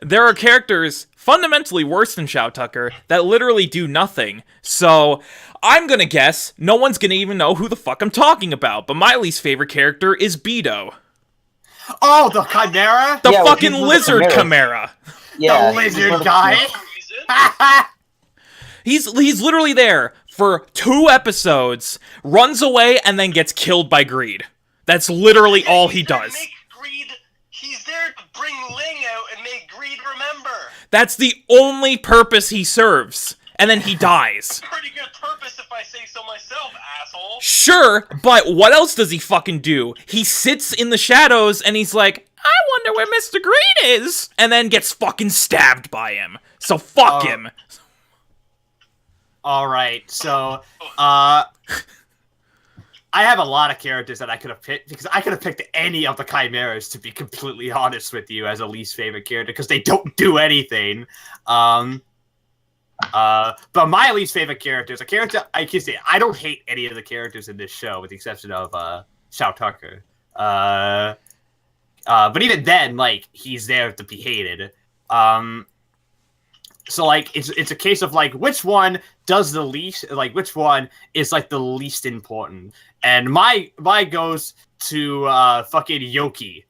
there are characters fundamentally worse than Shao Tucker that literally do nothing. So I'm gonna guess no one's gonna even know who the fuck I'm talking about. But my least favorite character is Beto. Oh, the Chimera? The fucking lizard chimera. Yeah, the lizard guy. He's literally there for 2 episodes, runs away, and then gets killed by Greed. That's literally all he does. He's there to bring Ling out and make Greed remember. That's the only purpose he serves. And then he dies. Pretty good purpose if I say so myself, asshole. Sure, but what else does he fucking do? He sits in the shadows and he's like, I wonder where Mr. Greed is, and then gets fucking stabbed by him. So fuck him. Alright, so, I have a lot of characters that I could have picked, because I could have picked any of the Chimeras, to be completely honest with you, as a least favorite character, because they don't do anything. But my least favorite character is a character, I can say, I don't hate any of the characters in this show, with the exception of, Shao Tucker. But even then, like, he's there to be hated. So, like, it's a case of, like, which one does the least, like, which one is, like, the least important? And my goes to, fucking Yoki.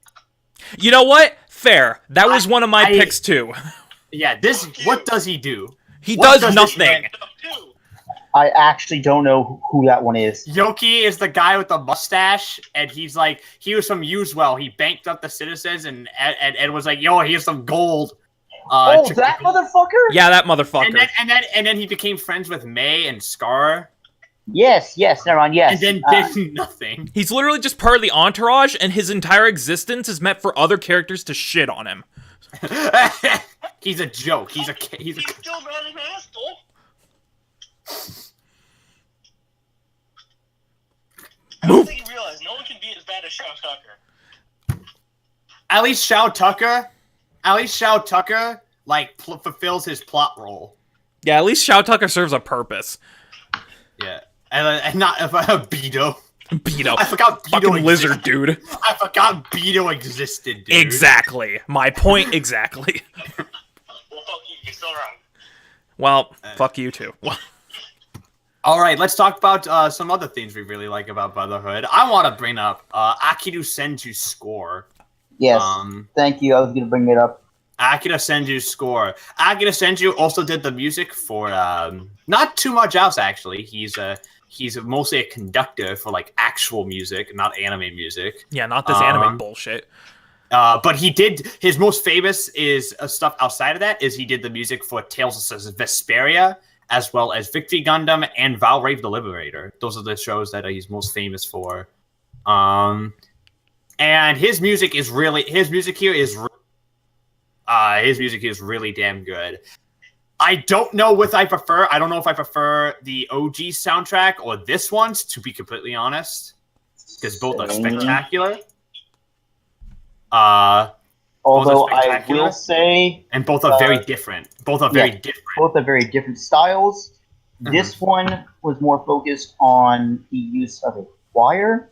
You know what? Fair. That was one of my picks, too. Yeah, what does he do? He does nothing. I actually don't know who that one is. Yoki is the guy with the mustache, and he's like, he was from Usewell. He banked up the citizens, and was like, yo, here's some gold. That motherfucker? Yeah, that motherfucker. And then he became friends with May and Scar. Yes, never mind, yes. And then did nothing. He's literally just part of the entourage, and his entire existence is meant for other characters to shit on him. He's a joke. He's still not an asshole. I don't think you realize no one can be as bad as Shao Tucker. At least Shao Tucker, like, fulfills his plot role. Yeah, at least Shao Tucker serves a purpose. Yeah. And not Beto. Beto. I forgot Beto fucking lizard, dude. I forgot Beto existed, dude. Exactly. My point exactly. Well, fuck you. You're still wrong. Well, fuck you, too. Alright, let's talk about some other things we really like about Brotherhood. I want to bring up Akiru Senju's score. Yes, thank you. I was going to bring it up. Akira Senju's score. Akira Senju also did the music for not too much else, actually. He's mostly a conductor for, like, actual music, not anime music. Yeah, not this anime bullshit. But he did, his most famous is stuff outside of that, is he did the music for Tales of Vesperia, as well as Victory Gundam and Valrave the Liberator. Those are the shows that he's most famous for. And his music here is really damn good. I don't know what I prefer. I don't know if I prefer the OG soundtrack or this one's, to be completely honest, because both are spectacular. Although I will say, and both are very different. Both are very different styles. Mm-hmm. This one was more focused on the use of a choir.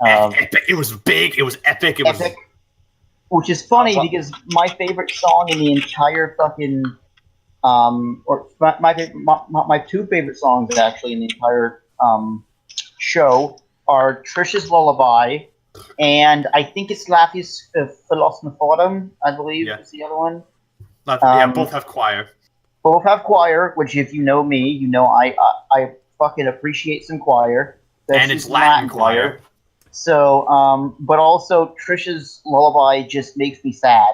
It was big. It was epic. It was, which is funny because my favorite song in the entire fucking, or my two favorite songs actually in the entire show are Trish's Lullaby, and I think it's Laffy's Philosophorum, I believe is the other one. Both have choir. Both have choir, which if you know me, you know I fucking appreciate some choir. And it's Latin choir. So, but also Trish's Lullaby just makes me sad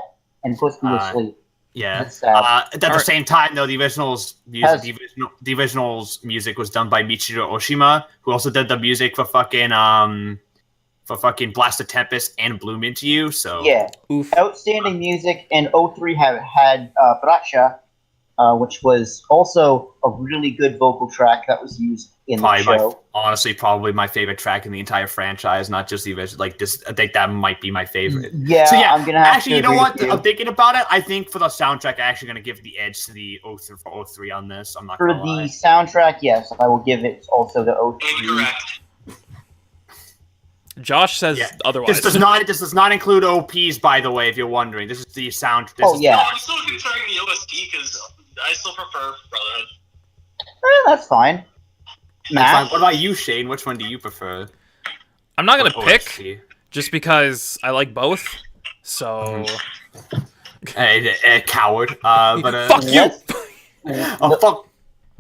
and puts me to sleep. Yeah. At the same time, though, the original's music was done by Michiru Oshima, who also did the music for fucking fucking Blast of Tempest and Bloom Into You. So Yeah, Oof. outstanding music, and O3 had Bracha, which was also a really good vocal track that was used in the show. Honestly, probably my favorite track in the entire franchise, not just the original. Like, just I think that might be my favorite. Yeah, so yeah, I'm gonna have actually, to you know agree what? with you. I'm thinking about it. I think for the soundtrack, I'm actually gonna give the edge to the O3 on this. I'm not For gonna the lie. soundtrack, yes, I will give it also the O3. Incorrect. Josh says otherwise. This does not include OPs, by the way, if you're wondering. This is the sound. Yeah. No, I'm still considering the OST because I still prefer Brotherhood. That's fine. Matt? What about you, Shane? Which one do you prefer? I'm not gonna Or pick OST? just because I like both. So Coward. fuck you. Fuck.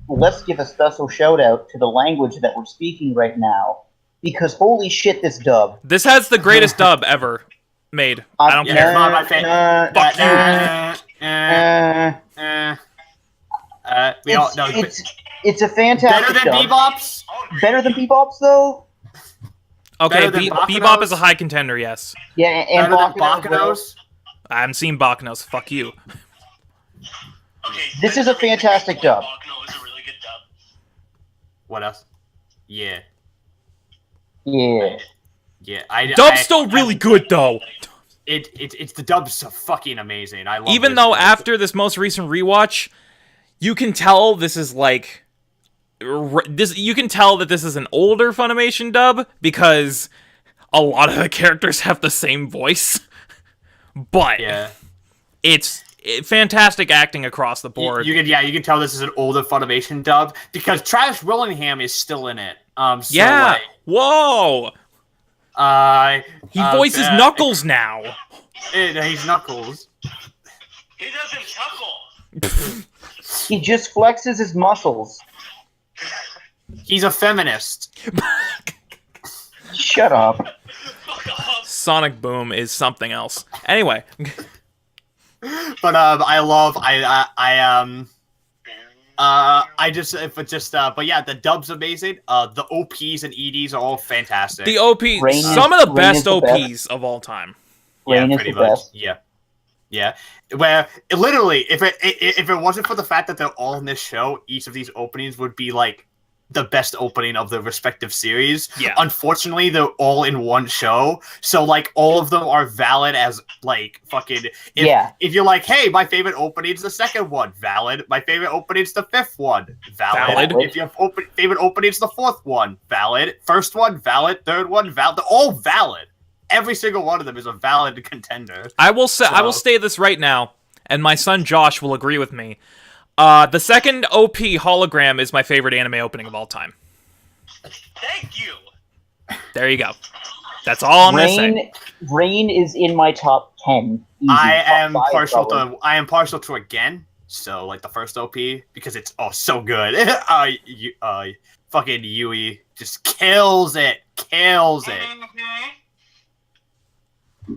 Let's give a special shout out to the language that we're speaking right now, because holy shit, this dub. This has the greatest dub ever made. I don't Yeah, care. it's not my favorite. We all know. It's a fantastic Better than dub. Bebop's? Better than Bebop's, though? Okay, better than Bebop is a high contender, yes. Yeah, and Better than Bakuno as well. Bakuno's? I haven't seen Bakuno's. Fuck you. Okay, This is a fantastic dub. Bakuno is a really good dub. What else? Yeah. Yeah. Yeah. Dub's still really good, though. It's the dub's so fucking amazing. I love Even this. though after this most recent rewatch, you can tell this is like you can tell that this is an older Funimation dub because a lot of the characters have the same voice. But yeah, it's fantastic acting across the board. you can tell this is an older Funimation dub because Travis Willingham is still in it. Yeah. Whoa. He voices Knuckles now. He's Knuckles. He doesn't chuckle. He just flexes his muscles. He's a feminist. Shut up. Sonic Boom is something else. Anyway. But but yeah, the dub's amazing. The OPs and EDs are all fantastic. The OP, some of the best OPs of all time. Rain is pretty the much. best. Yeah. Where literally, if it wasn't for the fact that they're all in this show, each of these openings would be like the best opening of the respective series. Yeah. Unfortunately, they're all in one show, so like all of them are valid as like fucking. If you're like, hey, my favorite opening's the second one, valid. My favorite opening's the fifth one, valid. If your favorite opening's the fourth one, valid. First one, valid. Third one, valid. They're all valid. Every single one of them is a valid contender. I will say this right now, and my son Josh will agree with me. The second OP hologram is my favorite anime opening of all time. Thank you. There you go. That's all I'm gonna say. Rain is in my top 10. Easy. I am Top 5, partial to again. So like the first OP because it's so good. Fucking Yui just kills it. Mm-hmm.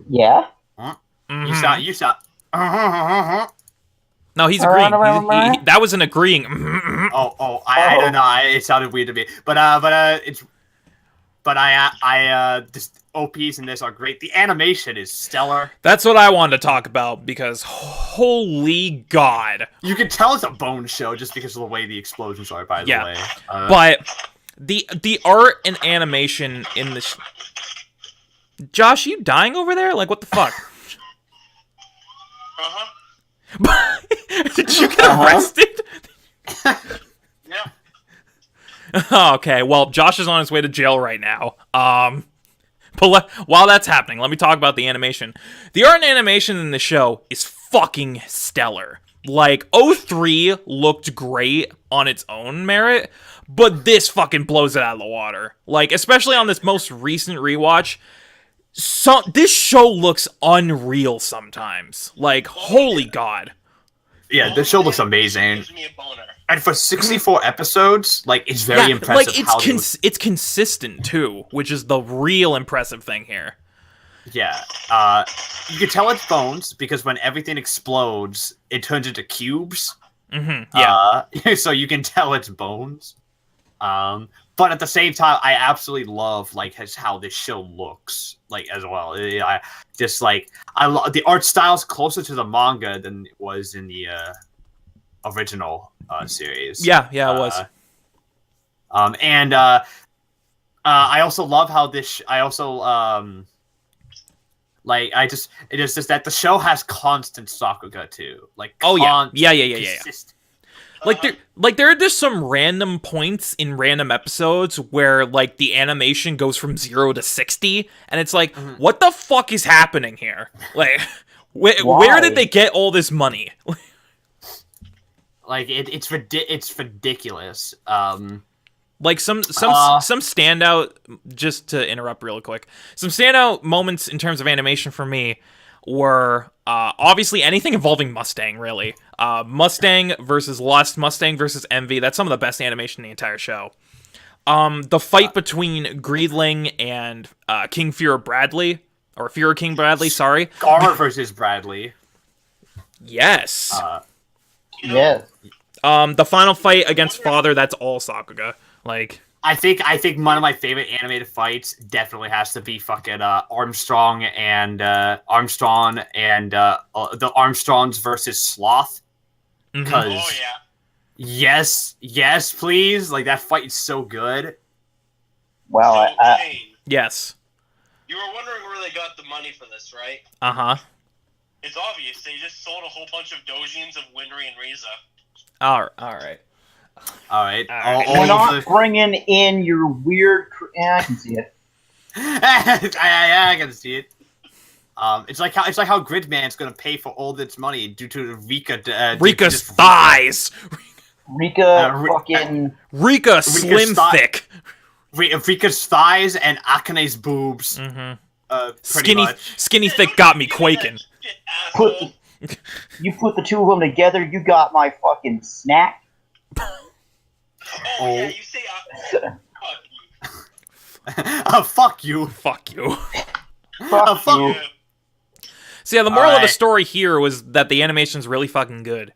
Yeah? Mm-hmm. You saw. No, he's agreeing. That was an agreeing. I don't know. It sounded weird to me, but just OPs in this are great. The animation is stellar. That's what I wanted to talk about because holy god, you can tell it's a bone show just because of the way the explosions are. By the way, but the art and animation in this. Josh, you dying over there? Like, what the fuck? Did you get arrested? Yeah. Okay, well, Josh is on his way to jail right now. But while that's happening, let me talk about the animation. The art and animation in the show is fucking stellar. Like, 03 looked great on its own merit, but this fucking blows it out of the water. Like, especially on this most recent rewatch. So this show looks unreal sometimes. Like, holy god. Yeah, this show looks amazing. Gives me a boner. And for 64 episodes, like, it's very impressive. Like, it's consistent, too, which is the real impressive thing here. Yeah. You can tell it's bones, because when everything explodes, it turns into cubes. Mm-hmm, yeah. So you can tell it's bones. But but at the same time, I absolutely love like how this show looks like as well. I just like I love the art style's closer to the manga than it was in the original series. Yeah, it was. And I also love how this. I also like it is just that the show has constant Sakuga too. Like Yeah. consistent. Like there are just some random points in random episodes where like the animation goes from 0 to 60, and it's like, what the fuck is happening here? Like, where did they get all this money? Like it's ridiculous. Like some standout, just to interrupt real quick, some standout moments in terms of animation for me were obviously anything involving Mustang, really. Mustang versus Lust, Mustang versus Envy. That's some of the best animation in the entire show. The fight between Greedling and King Führer Bradley, or Führer King Bradley, sorry. Scar versus Bradley. Yes. Yes. The final fight against Father, that's all Sakuga. Like, I think one of my favorite animated fights definitely has to be fucking Armstrong and the Armstrongs versus Sloth. Because yes, please, like that fight is so good. Wow. yes. You were wondering where they got the money for this, right? Uh-huh. It's obvious. They just sold a whole bunch of dojins of Winry and Riza. All right. We're not bringing in your weird. I can see it. I can see it. It's like how Gridman's gonna pay for all its money due to Rika's thighs. Rika Slim Thick. Rika's thighs and Akane's boobs. Skinny Thick got me quaking. You put the two of them together, you got my fucking snack. Yeah, you say fuck you. Fuck you. Fuck you. So yeah, the moral of the story here was that the animation's really fucking good.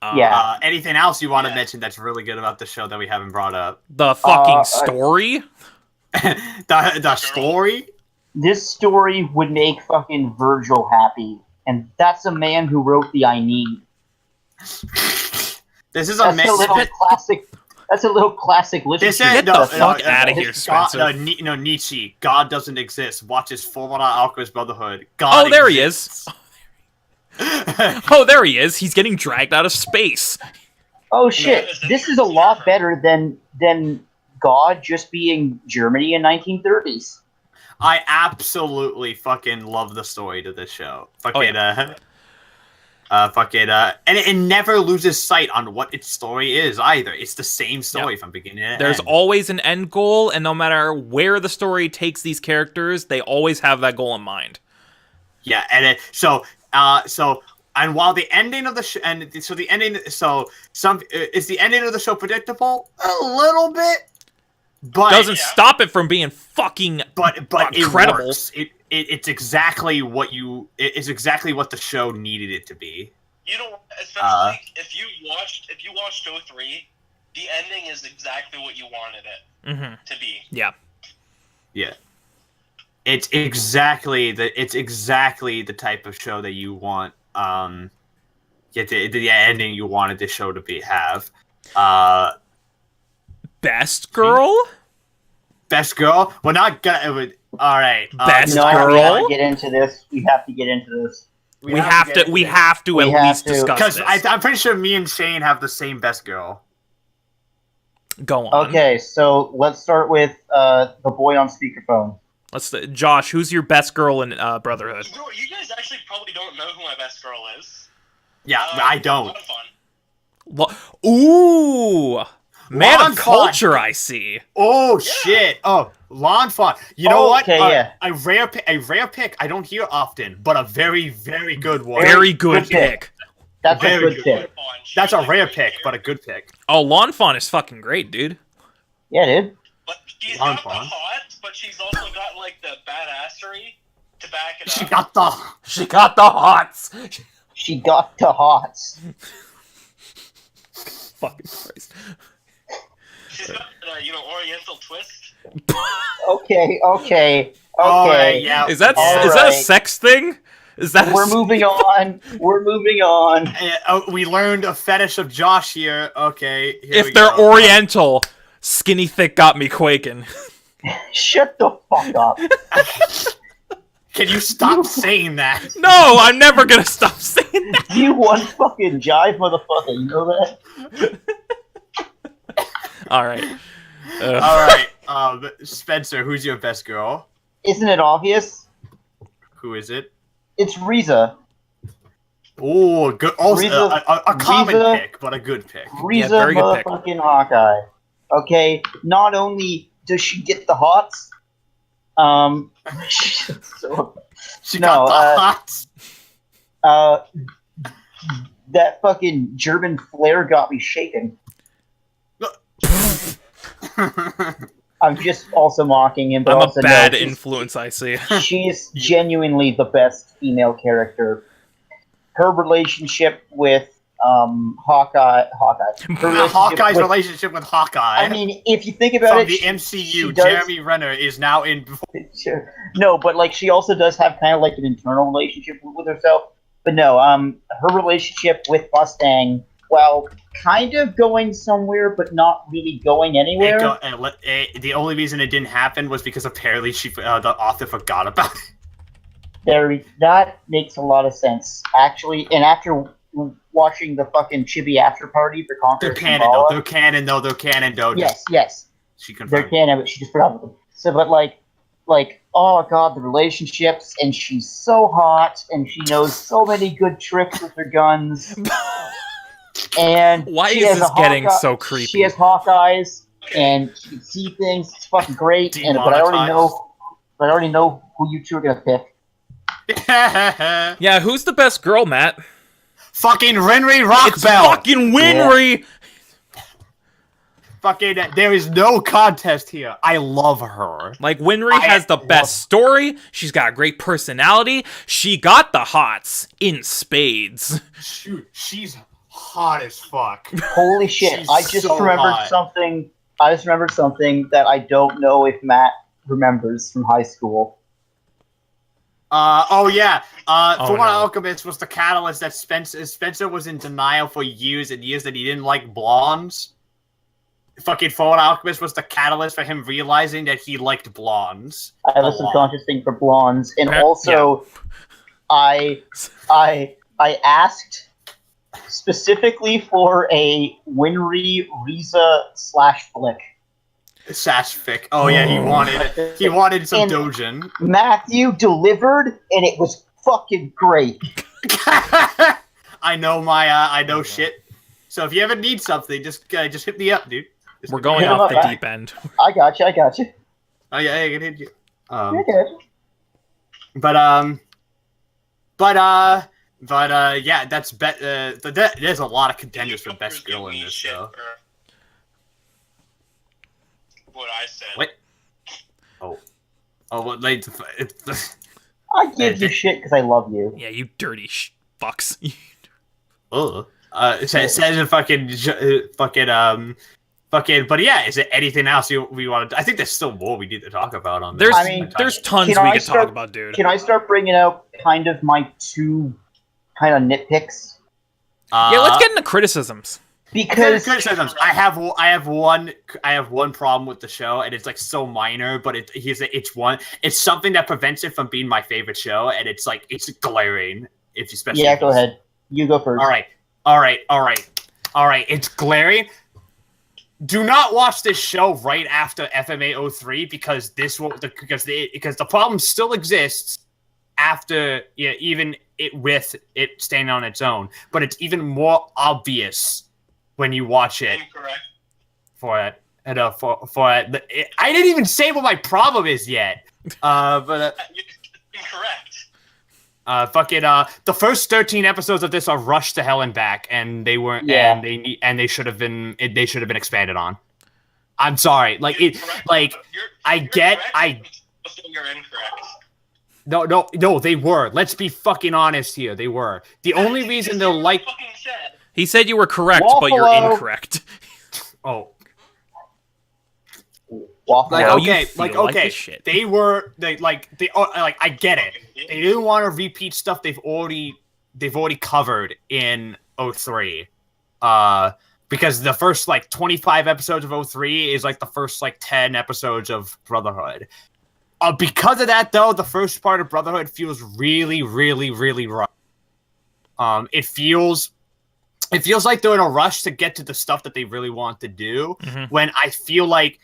Anything else you want to mention that's really good about the show that we haven't brought up? The fucking story? the story? This story would make fucking Virgil happy. And that's a man who wrote the I Need. This is a classic. That's a little classic literature. Get the fuck out of here, Spencer. Nietzsche. God doesn't exist. Watches Fullmetal Alchemist Brotherhood. God there he is. Oh, there he is. He's getting dragged out of space. Oh shit! This is a lot better than God just being Germany in 1930s. I absolutely fucking love the story to this show. And it never loses sight on what its story is either. It's the same story from beginning to end. There's always an end goal, and no matter where the story takes these characters, they always have that goal in mind. Yeah, and and while the ending of the show, is the ending of the show predictable? A little bit, but doesn't stop it from being fucking but incredible. It works. It's exactly what the show needed it to be. You know, especially if you watched 03, the ending is exactly what you wanted it to be. Yeah. Yeah. It's exactly the type of show that you want. The ending you wanted the show to have. Best girl. Best girl? We're not gonna. All right. Best no, girl. We have to get into this. We have to get into this. We have to at least discuss because this. I'm pretty sure me and Shane have the same best girl. Go on. Okay, so let's start with the boy on speakerphone. Josh, who's your best girl in Brotherhood? You guys actually probably don't know who my best girl is. Yeah, I don't. A lot of fun. Ooh, man Lawn of culture, I see. Oh shit! Oh, Lawn Fawn. You know what? Yeah. A rare pick. I don't hear often, but a very, very good one. Very good pick. That's a good pick. That's a rare pick, but a good pick. Oh, Lawn Fawn is fucking great, dude. Yeah, dude. But she's got the hot, but she's also got like the badassery to back it up. She got the hots. She got the hots. Fucking Christ. She's got Oriental twist. Okay. All right, yeah. Is that All is that a right. sex thing? Is that We're moving on. We learned a fetish of Josh here. Okay. Here If we they're go. Oriental, skinny thick got me quaking. Shut the fuck up. Can you stop saying that? No, I'm never gonna stop saying that. You one fucking jive motherfucker. You know that? All right. All right. Spencer, who's your best girl? Isn't it obvious? Who is it? It's Riza. Oh, good. Also, Riza- a common Riza- pick, but a good pick. Riza very good pick. motherfucking Hawkeye. Okay, not only does she get the hots, so, She No, got the hots. that fucking German flair got me shaken. I'm just also mocking him, but I'm a also bad no, she's- influence, I see. She's genuinely the best female character. Her relationship with Hawkeye. Her relationship Hawkeye's with- relationship with Hawkeye I mean, if you think about from it, the she MCU, does- Jeremy Renner is now in. Sure. No, but like she also does have kind of like an internal relationship with herself. But no, her relationship with Mustang, well, kind of going somewhere, but not really going anywhere. The only reason it didn't happen was because apparently the author forgot about it. That makes a lot of sense, actually. And after watching the fucking Chibi after party for Conquer They're canon though. They're canon though. Yes. She They're confirmed. canon, but she just forgot about them. So, but like, oh god, the relationships, and she's so hot, and she knows so many good tricks with her guns. And Why she is has this a getting Hawkeye- so creepy? She has Hawkeyes, and she can see things. It's fucking great. But I already know who you two are gonna pick. Yeah, who's the best girl, Matt? Fucking Renry It's Rockbell. fucking Winry! Fucking, there is no contest here. I love her. Like, Winry has the best story, she's got a great personality, she got the hots in spades. Shoot, she's hot as fuck. Holy shit! She's I just so remembered hot. something. I just remembered something that I don't know if Matt remembers from high school. Fullmetal no. Alchemist was the catalyst that Spencer was in denial for years and years that he didn't like blondes. Fucking Fullmetal Alchemist was the catalyst for him realizing that he liked blondes. I have a lot. subconscious thing for blondes, and Yeah. also, I asked specifically for a Winry Riza / Flick. Sashfic. Oh yeah, he wanted some And- Dojin. Matthew delivered, and it was fucking great. I know shit. So if you ever need something, just hit me up, dude. Just We're hit going me up. off the deep end. I got you. Oh yeah, I can hit you. Okay. Yeah, that's there's a lot of contenders for best girl in this show. What I said. What? Oh, what like I give you shit because I love you. Yeah, you dirty fucks. it says a fucking, but yeah, is there anything else we want to? I think there's still more we need to talk about on this. There's tons we Can I could start- talk about, dude. Can I start bringing out kind of my two kind of nitpicks? Yeah, let's get into criticisms. Because criticisms. I have one problem with the show, and it's like so minor, but it's something that prevents it from being my favorite show, and it's glaring. If you especially yeah, go ahead. You go first. All right. It's glaring. Do not watch this show right after FMA 03 because the problem still exists after even it with it standing on its own, but it's even more obvious when you watch it. Incorrect. For it. I didn't even say what my problem is yet. Incorrect. The first 13 episodes of this are rushed to hell and back, and they weren't, Yeah. and they should have been expanded on. I'm sorry, You're incorrect. No, they were. Let's be fucking honest here. They were. The only reason they'll like. Fucking said. He said you were correct, but you're Waffalo. incorrect. Oh. Waffle Like Now House. you okay, feel like like okay, the shit. I get it. They didn't want to repeat stuff they've already covered in 03. Because the first like 25 episodes of 03 is like the first like 10 episodes of Brotherhood. Because of that though, the first part of Brotherhood feels really, really, really rough. It feels like they're in a rush to get to the stuff that they really want to do. When I feel like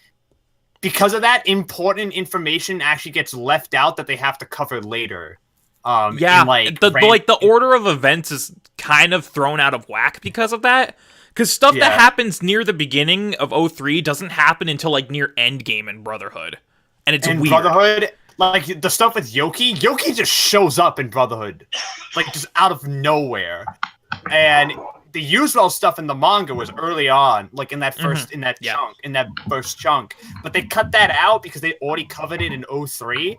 because of that, important information actually gets left out that they have to cover later. Yeah, the order of events is kind of thrown out of whack because of that. Because stuff that happens near the beginning of 03 doesn't happen until like near Endgame in Brotherhood, and it's weird. Brotherhood, like the stuff with Yoki just shows up in Brotherhood, like just out of nowhere. And the Uswell stuff in the manga was early on, like in that first first chunk. But they cut that out because they already covered it in 03.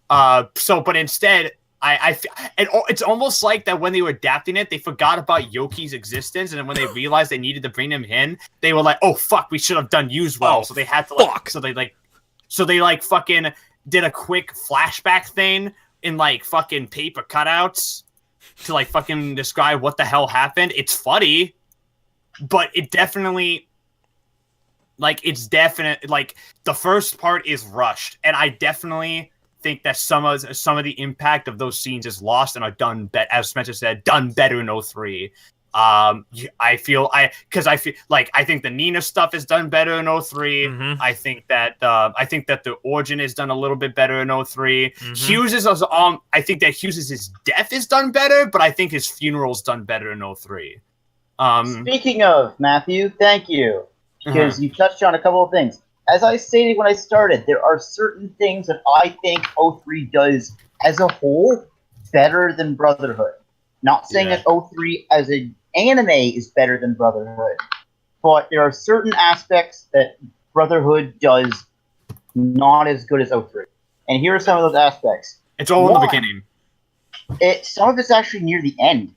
But instead, it's almost like that when they were adapting it, they forgot about Yoki's existence, and then when they realized they needed to bring him in, they were like, "Oh fuck, we should have done Uswell." Oh, so they had to fuck. so they fucking did a quick flashback thing in like fucking paper cutouts to like fucking describe what the hell happened. It's funny, but it definitely like the first part is rushed, and I definitely think that some of the impact of those scenes is lost and are done as Spencer said, done better in 03. I think the Nina stuff is done better in 03. I think that the origin is done a little bit better in 03. Hughes is I think that Hughes' death is done better, but I think his funeral's done better in 03. Speaking of, Matthew, thank you. Because you touched on a couple of things. As I stated when I started, there are certain things that I think 03 does as a whole better than Brotherhood. Not saying that 03 as an anime is better than Brotherhood, but there are certain aspects that Brotherhood does not as good as 03. And here are some of those aspects. It's all in the beginning. Some of it's actually near the end.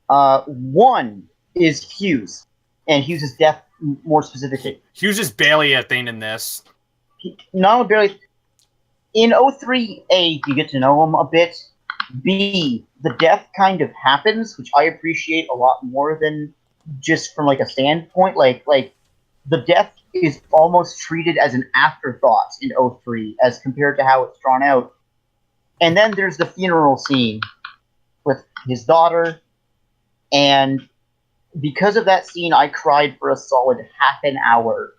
One is Hughes, and Hughes' death more specifically. Hughes is barely a thing in this. Not only barely. In 03, A, you get to know him a bit. B, the death kind of happens, which I appreciate a lot more than just from like a standpoint. Like the death is almost treated as an afterthought in 03 as compared to how it's drawn out. And then there's the funeral scene with his daughter, and because of that scene, I cried for a solid half an hour.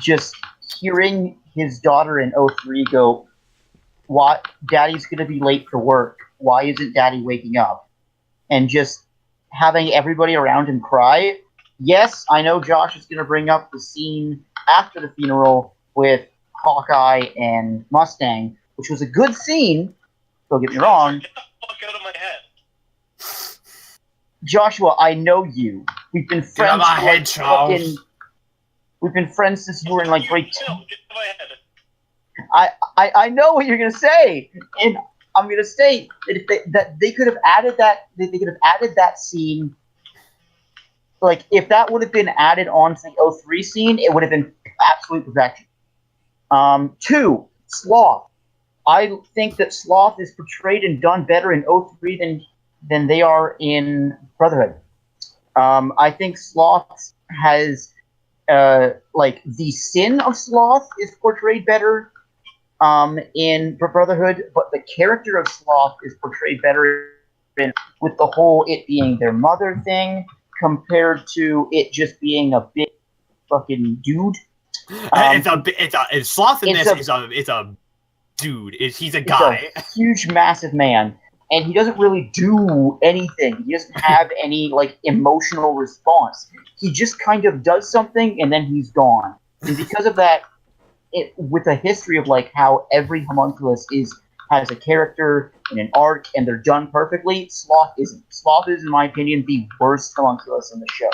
Just hearing his daughter in 03 go, "What? Daddy's going to be late for work. Why isn't Daddy waking up?" And just having everybody around him cry. Yes, I know Josh is going to bring up the scene after the funeral with Hawkeye and Mustang, which was a good scene. Don't get me wrong. Get the fuck out of my head. Joshua, I know you. We've been friends. Get out of my head, Charles. We've been friends since you were in like grade 2. Get out of my head. I know what you're gonna say, and I'm gonna say that they could have added that. They could have added that scene. Like if that would have been added on to the 03 scene, it would have been absolute perfection. 2, Sloth. I think that Sloth is portrayed and done better in 03 than they are in Brotherhood. I think Sloth has like the sin of Sloth is portrayed better in Brotherhood, but the character of Sloth is portrayed better with the whole it being their mother thing compared to it just being a big fucking dude. Sloth in this is a dude. He's a guy. A huge, massive man. And he doesn't really do anything. He doesn't have any like emotional response. He just kind of does something and then he's gone. And because of that, with a history of like how every homunculus has a character and an arc and they're done perfectly, Sloth isn't. Sloth is, in my opinion, the worst homunculus in the show.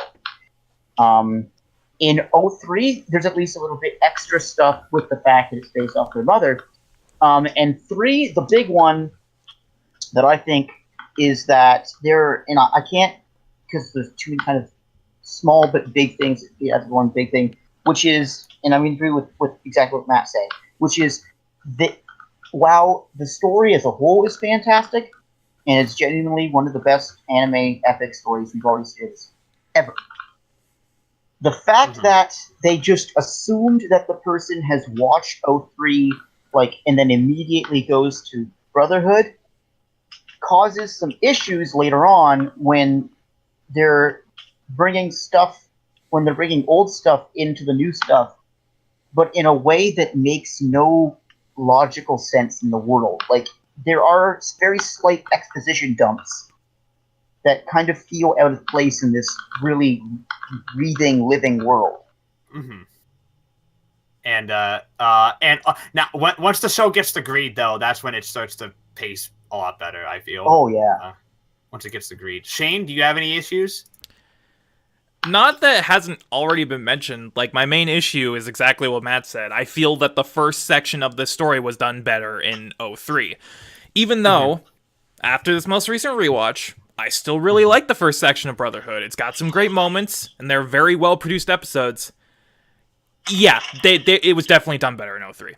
In 03, there's at least a little bit extra stuff with the fact that it's based off their mother. And 3, the big one that I think is that I can't, because there's too many kind of small but big things as one big thing. which is, and I agree with exactly what Matt's saying, which is that while the story as a whole is fantastic, and it's genuinely one of the best anime epic stories we've already seen ever, the fact that they just assumed that the person has watched 03, like, and then immediately goes to Brotherhood causes some issues later on when they're bringing old stuff into the new stuff, but in a way that makes no logical sense in the world. Like, there are very slight exposition dumps that kind of feel out of place in this really breathing, living world. Mm-hmm. And now once the show gets the grade, though, that's when it starts to pace a lot better, I feel. Oh, yeah. Once it gets the grade. Shane, do you have any issues? Not that it hasn't already been mentioned. Like, my main issue is exactly what Matt said. I feel that the first section of the story was done better in 03. Even though, after this most recent rewatch, I still really like the first section of Brotherhood. It's got some great moments, and they're very well-produced episodes. Yeah, it was definitely done better in 03. Yeah.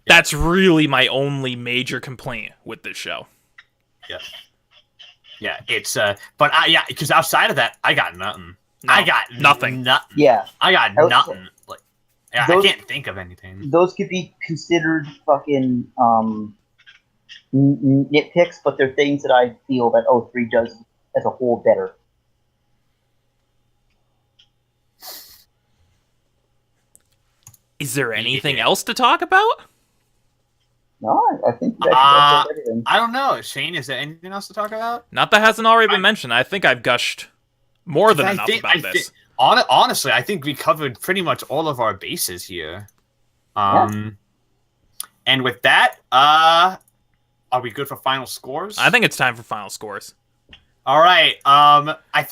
That's really my only major complaint with this show. Yeah. Yeah, it's, yeah, because outside of that, I got nothing. No, I got nothing. Yeah. I got nothing. Like, yeah, I can't think of anything. Those could be considered fucking nitpicks, but they're things that I feel that 03 does as a whole better. Is there anything else to talk about? No, I think that's everything. I don't know. Shane, is there anything else to talk about? Not that hasn't already been mentioned. I think I've gushed more than enough about this. Honestly, I think we covered pretty much all of our bases here. And with that, are we good for final scores? I think it's time for final scores. All right.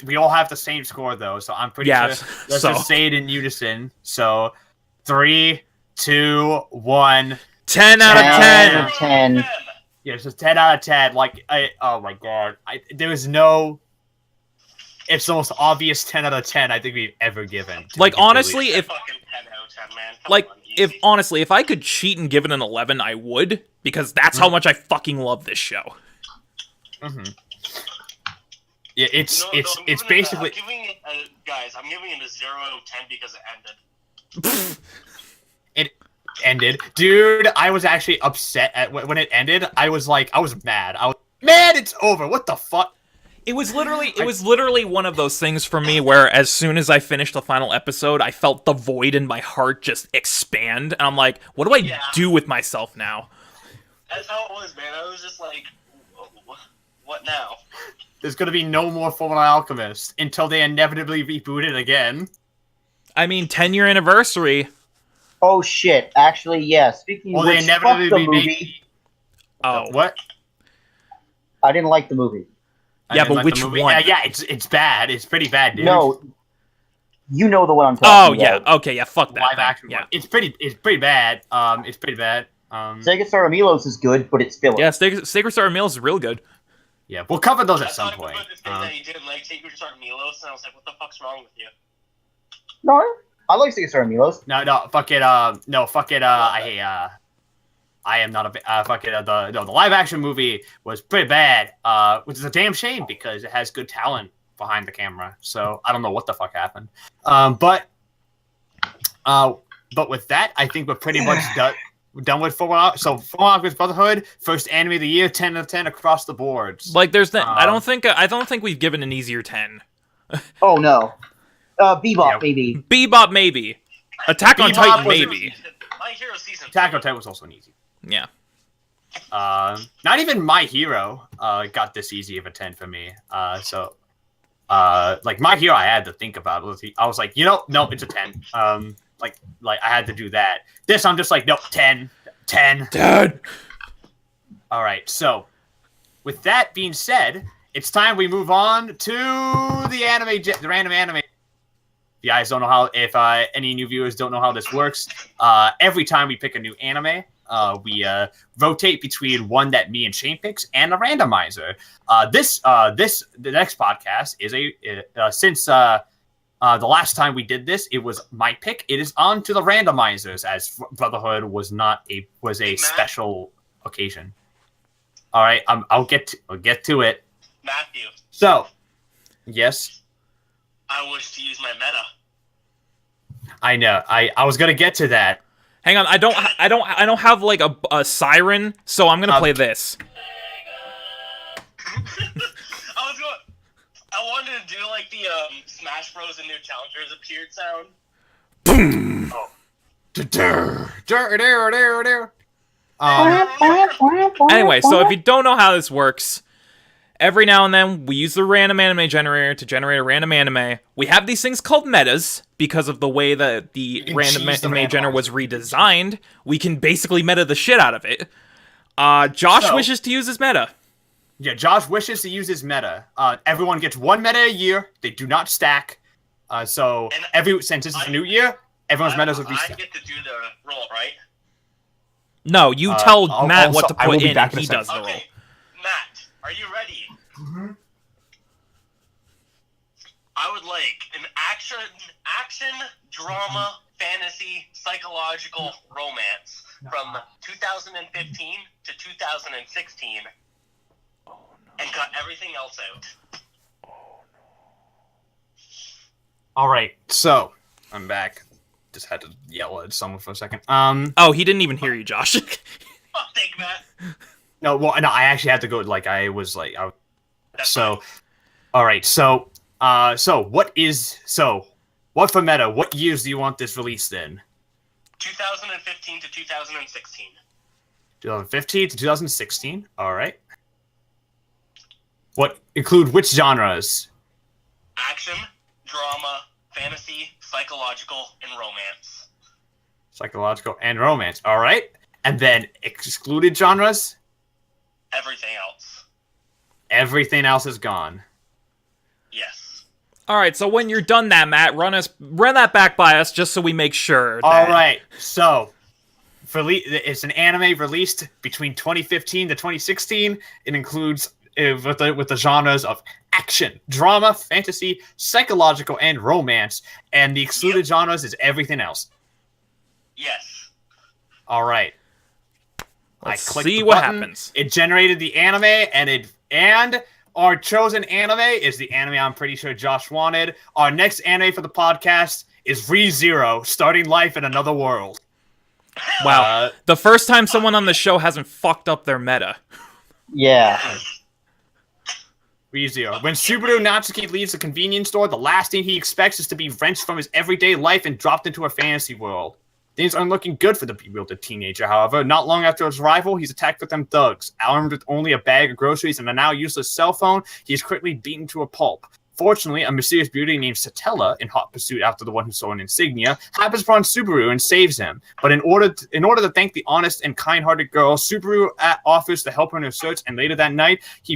We all have the same score though, so I'm pretty sure. Let's just say it in unison. So, 3, 2, 1. 10 out of 10. Yeah, it's just 10 out of 10. Like, oh my god, there was no. It's the most obvious 10 out of 10 I think we've ever given. Like, honestly, if I could cheat and give it an 11, I would, because that's how much I fucking love this show. Mm-hmm. Yeah, it's basically. I'm giving it a 0 out of 10 because it ended. It ended, dude. I was actually upset when it ended. I was mad. I was mad. It's over. What the fuck? It was literally one of those things for me where as soon as I finished the final episode, I felt the void in my heart just expand, and I'm like, what do I do with myself now? That's how it was, man. I was just like, what now? There's gonna be no more Fullmetal Alchemist until they inevitably reboot it again. I mean, 10-year anniversary. Oh shit! Actually, yeah. Speaking of which, fuck the movie. What? I didn't like the movie. Yeah, but which one? Yeah, it's bad. It's pretty bad, dude. No, you know the one I'm talking about. Oh yeah, okay, yeah, fuck that. Live action. Yeah, it's pretty bad. It's pretty bad. Sega Star Milos is good, but it's filler. Yeah, Sacred Star Milos is real good. Yeah, we'll cover those at some point. That you didn't like Sacred Star Milos, and I was like, what the fuck's wrong with you? No, I like Sega Star Milos. No, fuck it. I am not a fuck it. The live action movie was pretty bad, which is a damn shame because it has good talent behind the camera. So I don't know what the fuck happened. But with that, I think we're pretty much done with Fullmetal. So Fullmetal Alchemist Brotherhood, first anime of the year, 10 out of 10 across the boards. Like there's that. I don't think we've given an easier 10. Oh no, Bebop maybe. Bebop maybe. Attack on Titan maybe. My Hero season. Attack on Titan was also an easy. Yeah. Not even My Hero got this easy of a 10 for me. Like My Hero, I had to think about it. I was like, no, it's a 10. Like I had to do that. This, I'm just like, no, 10. Dad. All right. So, with that being said, it's time we move on to the random anime. If you guys don't know how, if any new viewers don't know how this works, every time we pick a new anime, we rotate between one that me and Shane picks and a randomizer. The next podcast is since The last time we did this, it was my pick. It is on to the randomizers, as Brotherhood was a special occasion. All right, I'll get to it. Matthew. So, yes. I wish to use my meta. I know. I was gonna get to that. Hang on, I don't have like a siren, so I'm gonna play this. I wanted to do like the Smash Bros. And New Challengers appeared sound. Boom. Anyway, so if you don't know how this works, every now and then we use the random anime generator to generate a random anime. We have these things called metas because of the way that the random anime generator was redesigned. We can basically meta the shit out of it. Josh wishes to use his meta. Yeah, Josh wishes to use his meta. Everyone gets one meta a year. They do not stack. Since this is a new year, everyone's metas will be stacked. I get to do the roll, right? No, you tell Matt what to put in, and he does the roll. Okay, Matt, are you ready? Mm-hmm. I would like an action, drama, fantasy, psychological romance from 2015 to 2016. And cut everything else out. All right, so I'm back. Just had to yell at someone for a second. Oh, he didn't even hear you, Josh. Oh, thank Matt. No, I actually had to go. Like, I was like, so. All right, so what for meta? What years do you want this released in? 2015 to 2016. 2015 to 2016. All right. What include which genres? Action, drama, fantasy, psychological, and romance. Psychological and romance. All right. And then excluded genres? Everything else. Everything else is gone. Yes. All right, so when you're done that, Matt, run that back by us just so we make sure. All right. So, it's an anime released between 2015 to 2016. It includes with the genres of action, drama, fantasy, psychological, and romance. And the excluded genres is everything else. Yes. All right. Let's I clicked see the what button, happens. It generated the anime, and our chosen anime is the anime I'm pretty sure Josh wanted. Our next anime for the podcast is ReZero, starting life in another world. Wow. The first time someone on the show hasn't fucked up their meta. Yeah. ReZero. When Subaru Natsuki leaves the convenience store, the last thing he expects is to be wrenched from his everyday life and dropped into a fantasy world. Things aren't looking good for the bewildered teenager, however. Not long after his arrival, he's attacked with them thugs. Armed with only a bag of groceries and a now useless cell phone, he is quickly beaten to a pulp. Fortunately, a mysterious beauty named Satella, in hot pursuit after the one who saw an insignia, happens upon Subaru and saves him. But in order to thank the honest and kind-hearted girl, Subaru offers to help her in her search, and later that night, he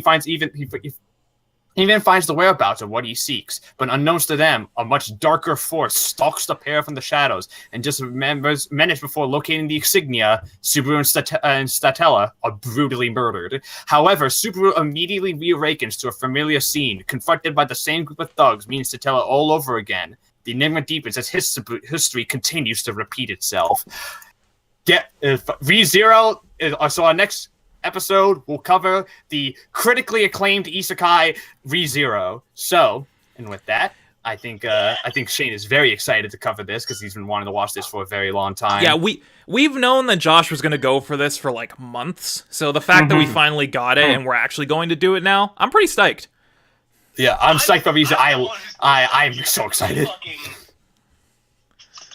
even finds the whereabouts of what he seeks. But unknowns to them, a much darker force stalks the pair from the shadows, and just minutes before locating the insignia, Subaru and Statella are brutally murdered. However, Subaru immediately reawakens to a familiar scene, confronted by the same group of thugs, meeting Statella all over again. The enigma deepens as history continues to repeat itself. ReZero, so our next episode will cover the critically acclaimed isekai ReZero. So, and with that, I think Shane is very excited to cover this because he's been wanting to watch this for a very long time. Yeah, we've known that Josh was going to go for this for like months. So the fact that we finally got it and we're actually going to do it now, I'm pretty psyched. Yeah, I'm psyched for ReZero. I'm so excited.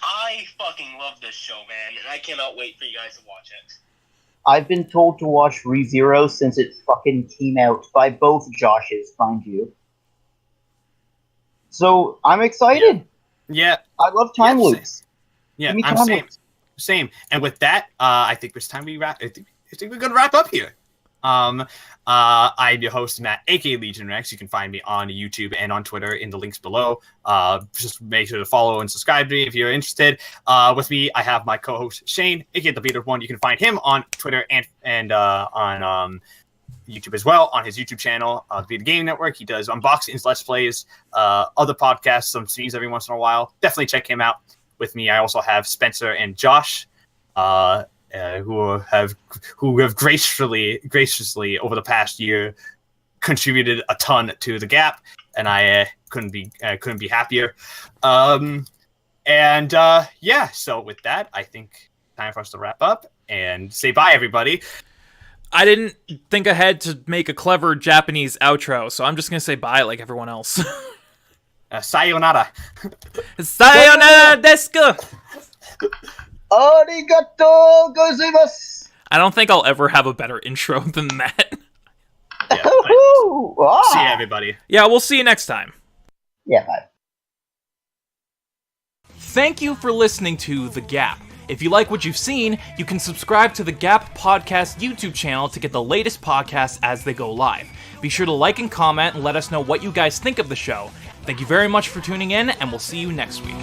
I fucking love this show, man, and I cannot wait for you guys to watch it. I've been told to watch ReZero since it fucking came out by both Joshes, mind you. So I'm excited. Yeah, I love time loops. Yeah, I'm same. And with that, I think it's time we wrap. I think we're gonna wrap up here. I'm your host, Matt, aka Legion Rex. You can find me on YouTube and on Twitter in the links below. Just make sure to follow and subscribe to me if you're interested. With me, I have my co-host Shane, aka the Bearded One. You can find him on Twitter and on YouTube as well, on his YouTube channel, the Game Network. He does unboxings, Let's Plays, other podcasts, some streams every once in a while. Definitely check him out. With me, I also have Spencer and Josh, who have graciously over the past year contributed a ton to the G.A.P, and I couldn't be happier. So with that, I think time for us to wrap up and say bye, everybody. I didn't think ahead to make a clever Japanese outro, so I'm just gonna say bye like everyone else. Sayonara. Sayonara desu! Arigatou gozaimasu! I don't think I'll ever have a better intro than that. Yeah, see you, everybody. Yeah, we'll see you next time. Yeah, bye. Thank you for listening to The G.A.P. If you like what you've seen, you can subscribe to the G.A.P Podcast YouTube channel to get the latest podcasts as they go live. Be sure to like and comment and let us know what you guys think of the show. Thank you very much for tuning in, and we'll see you next week.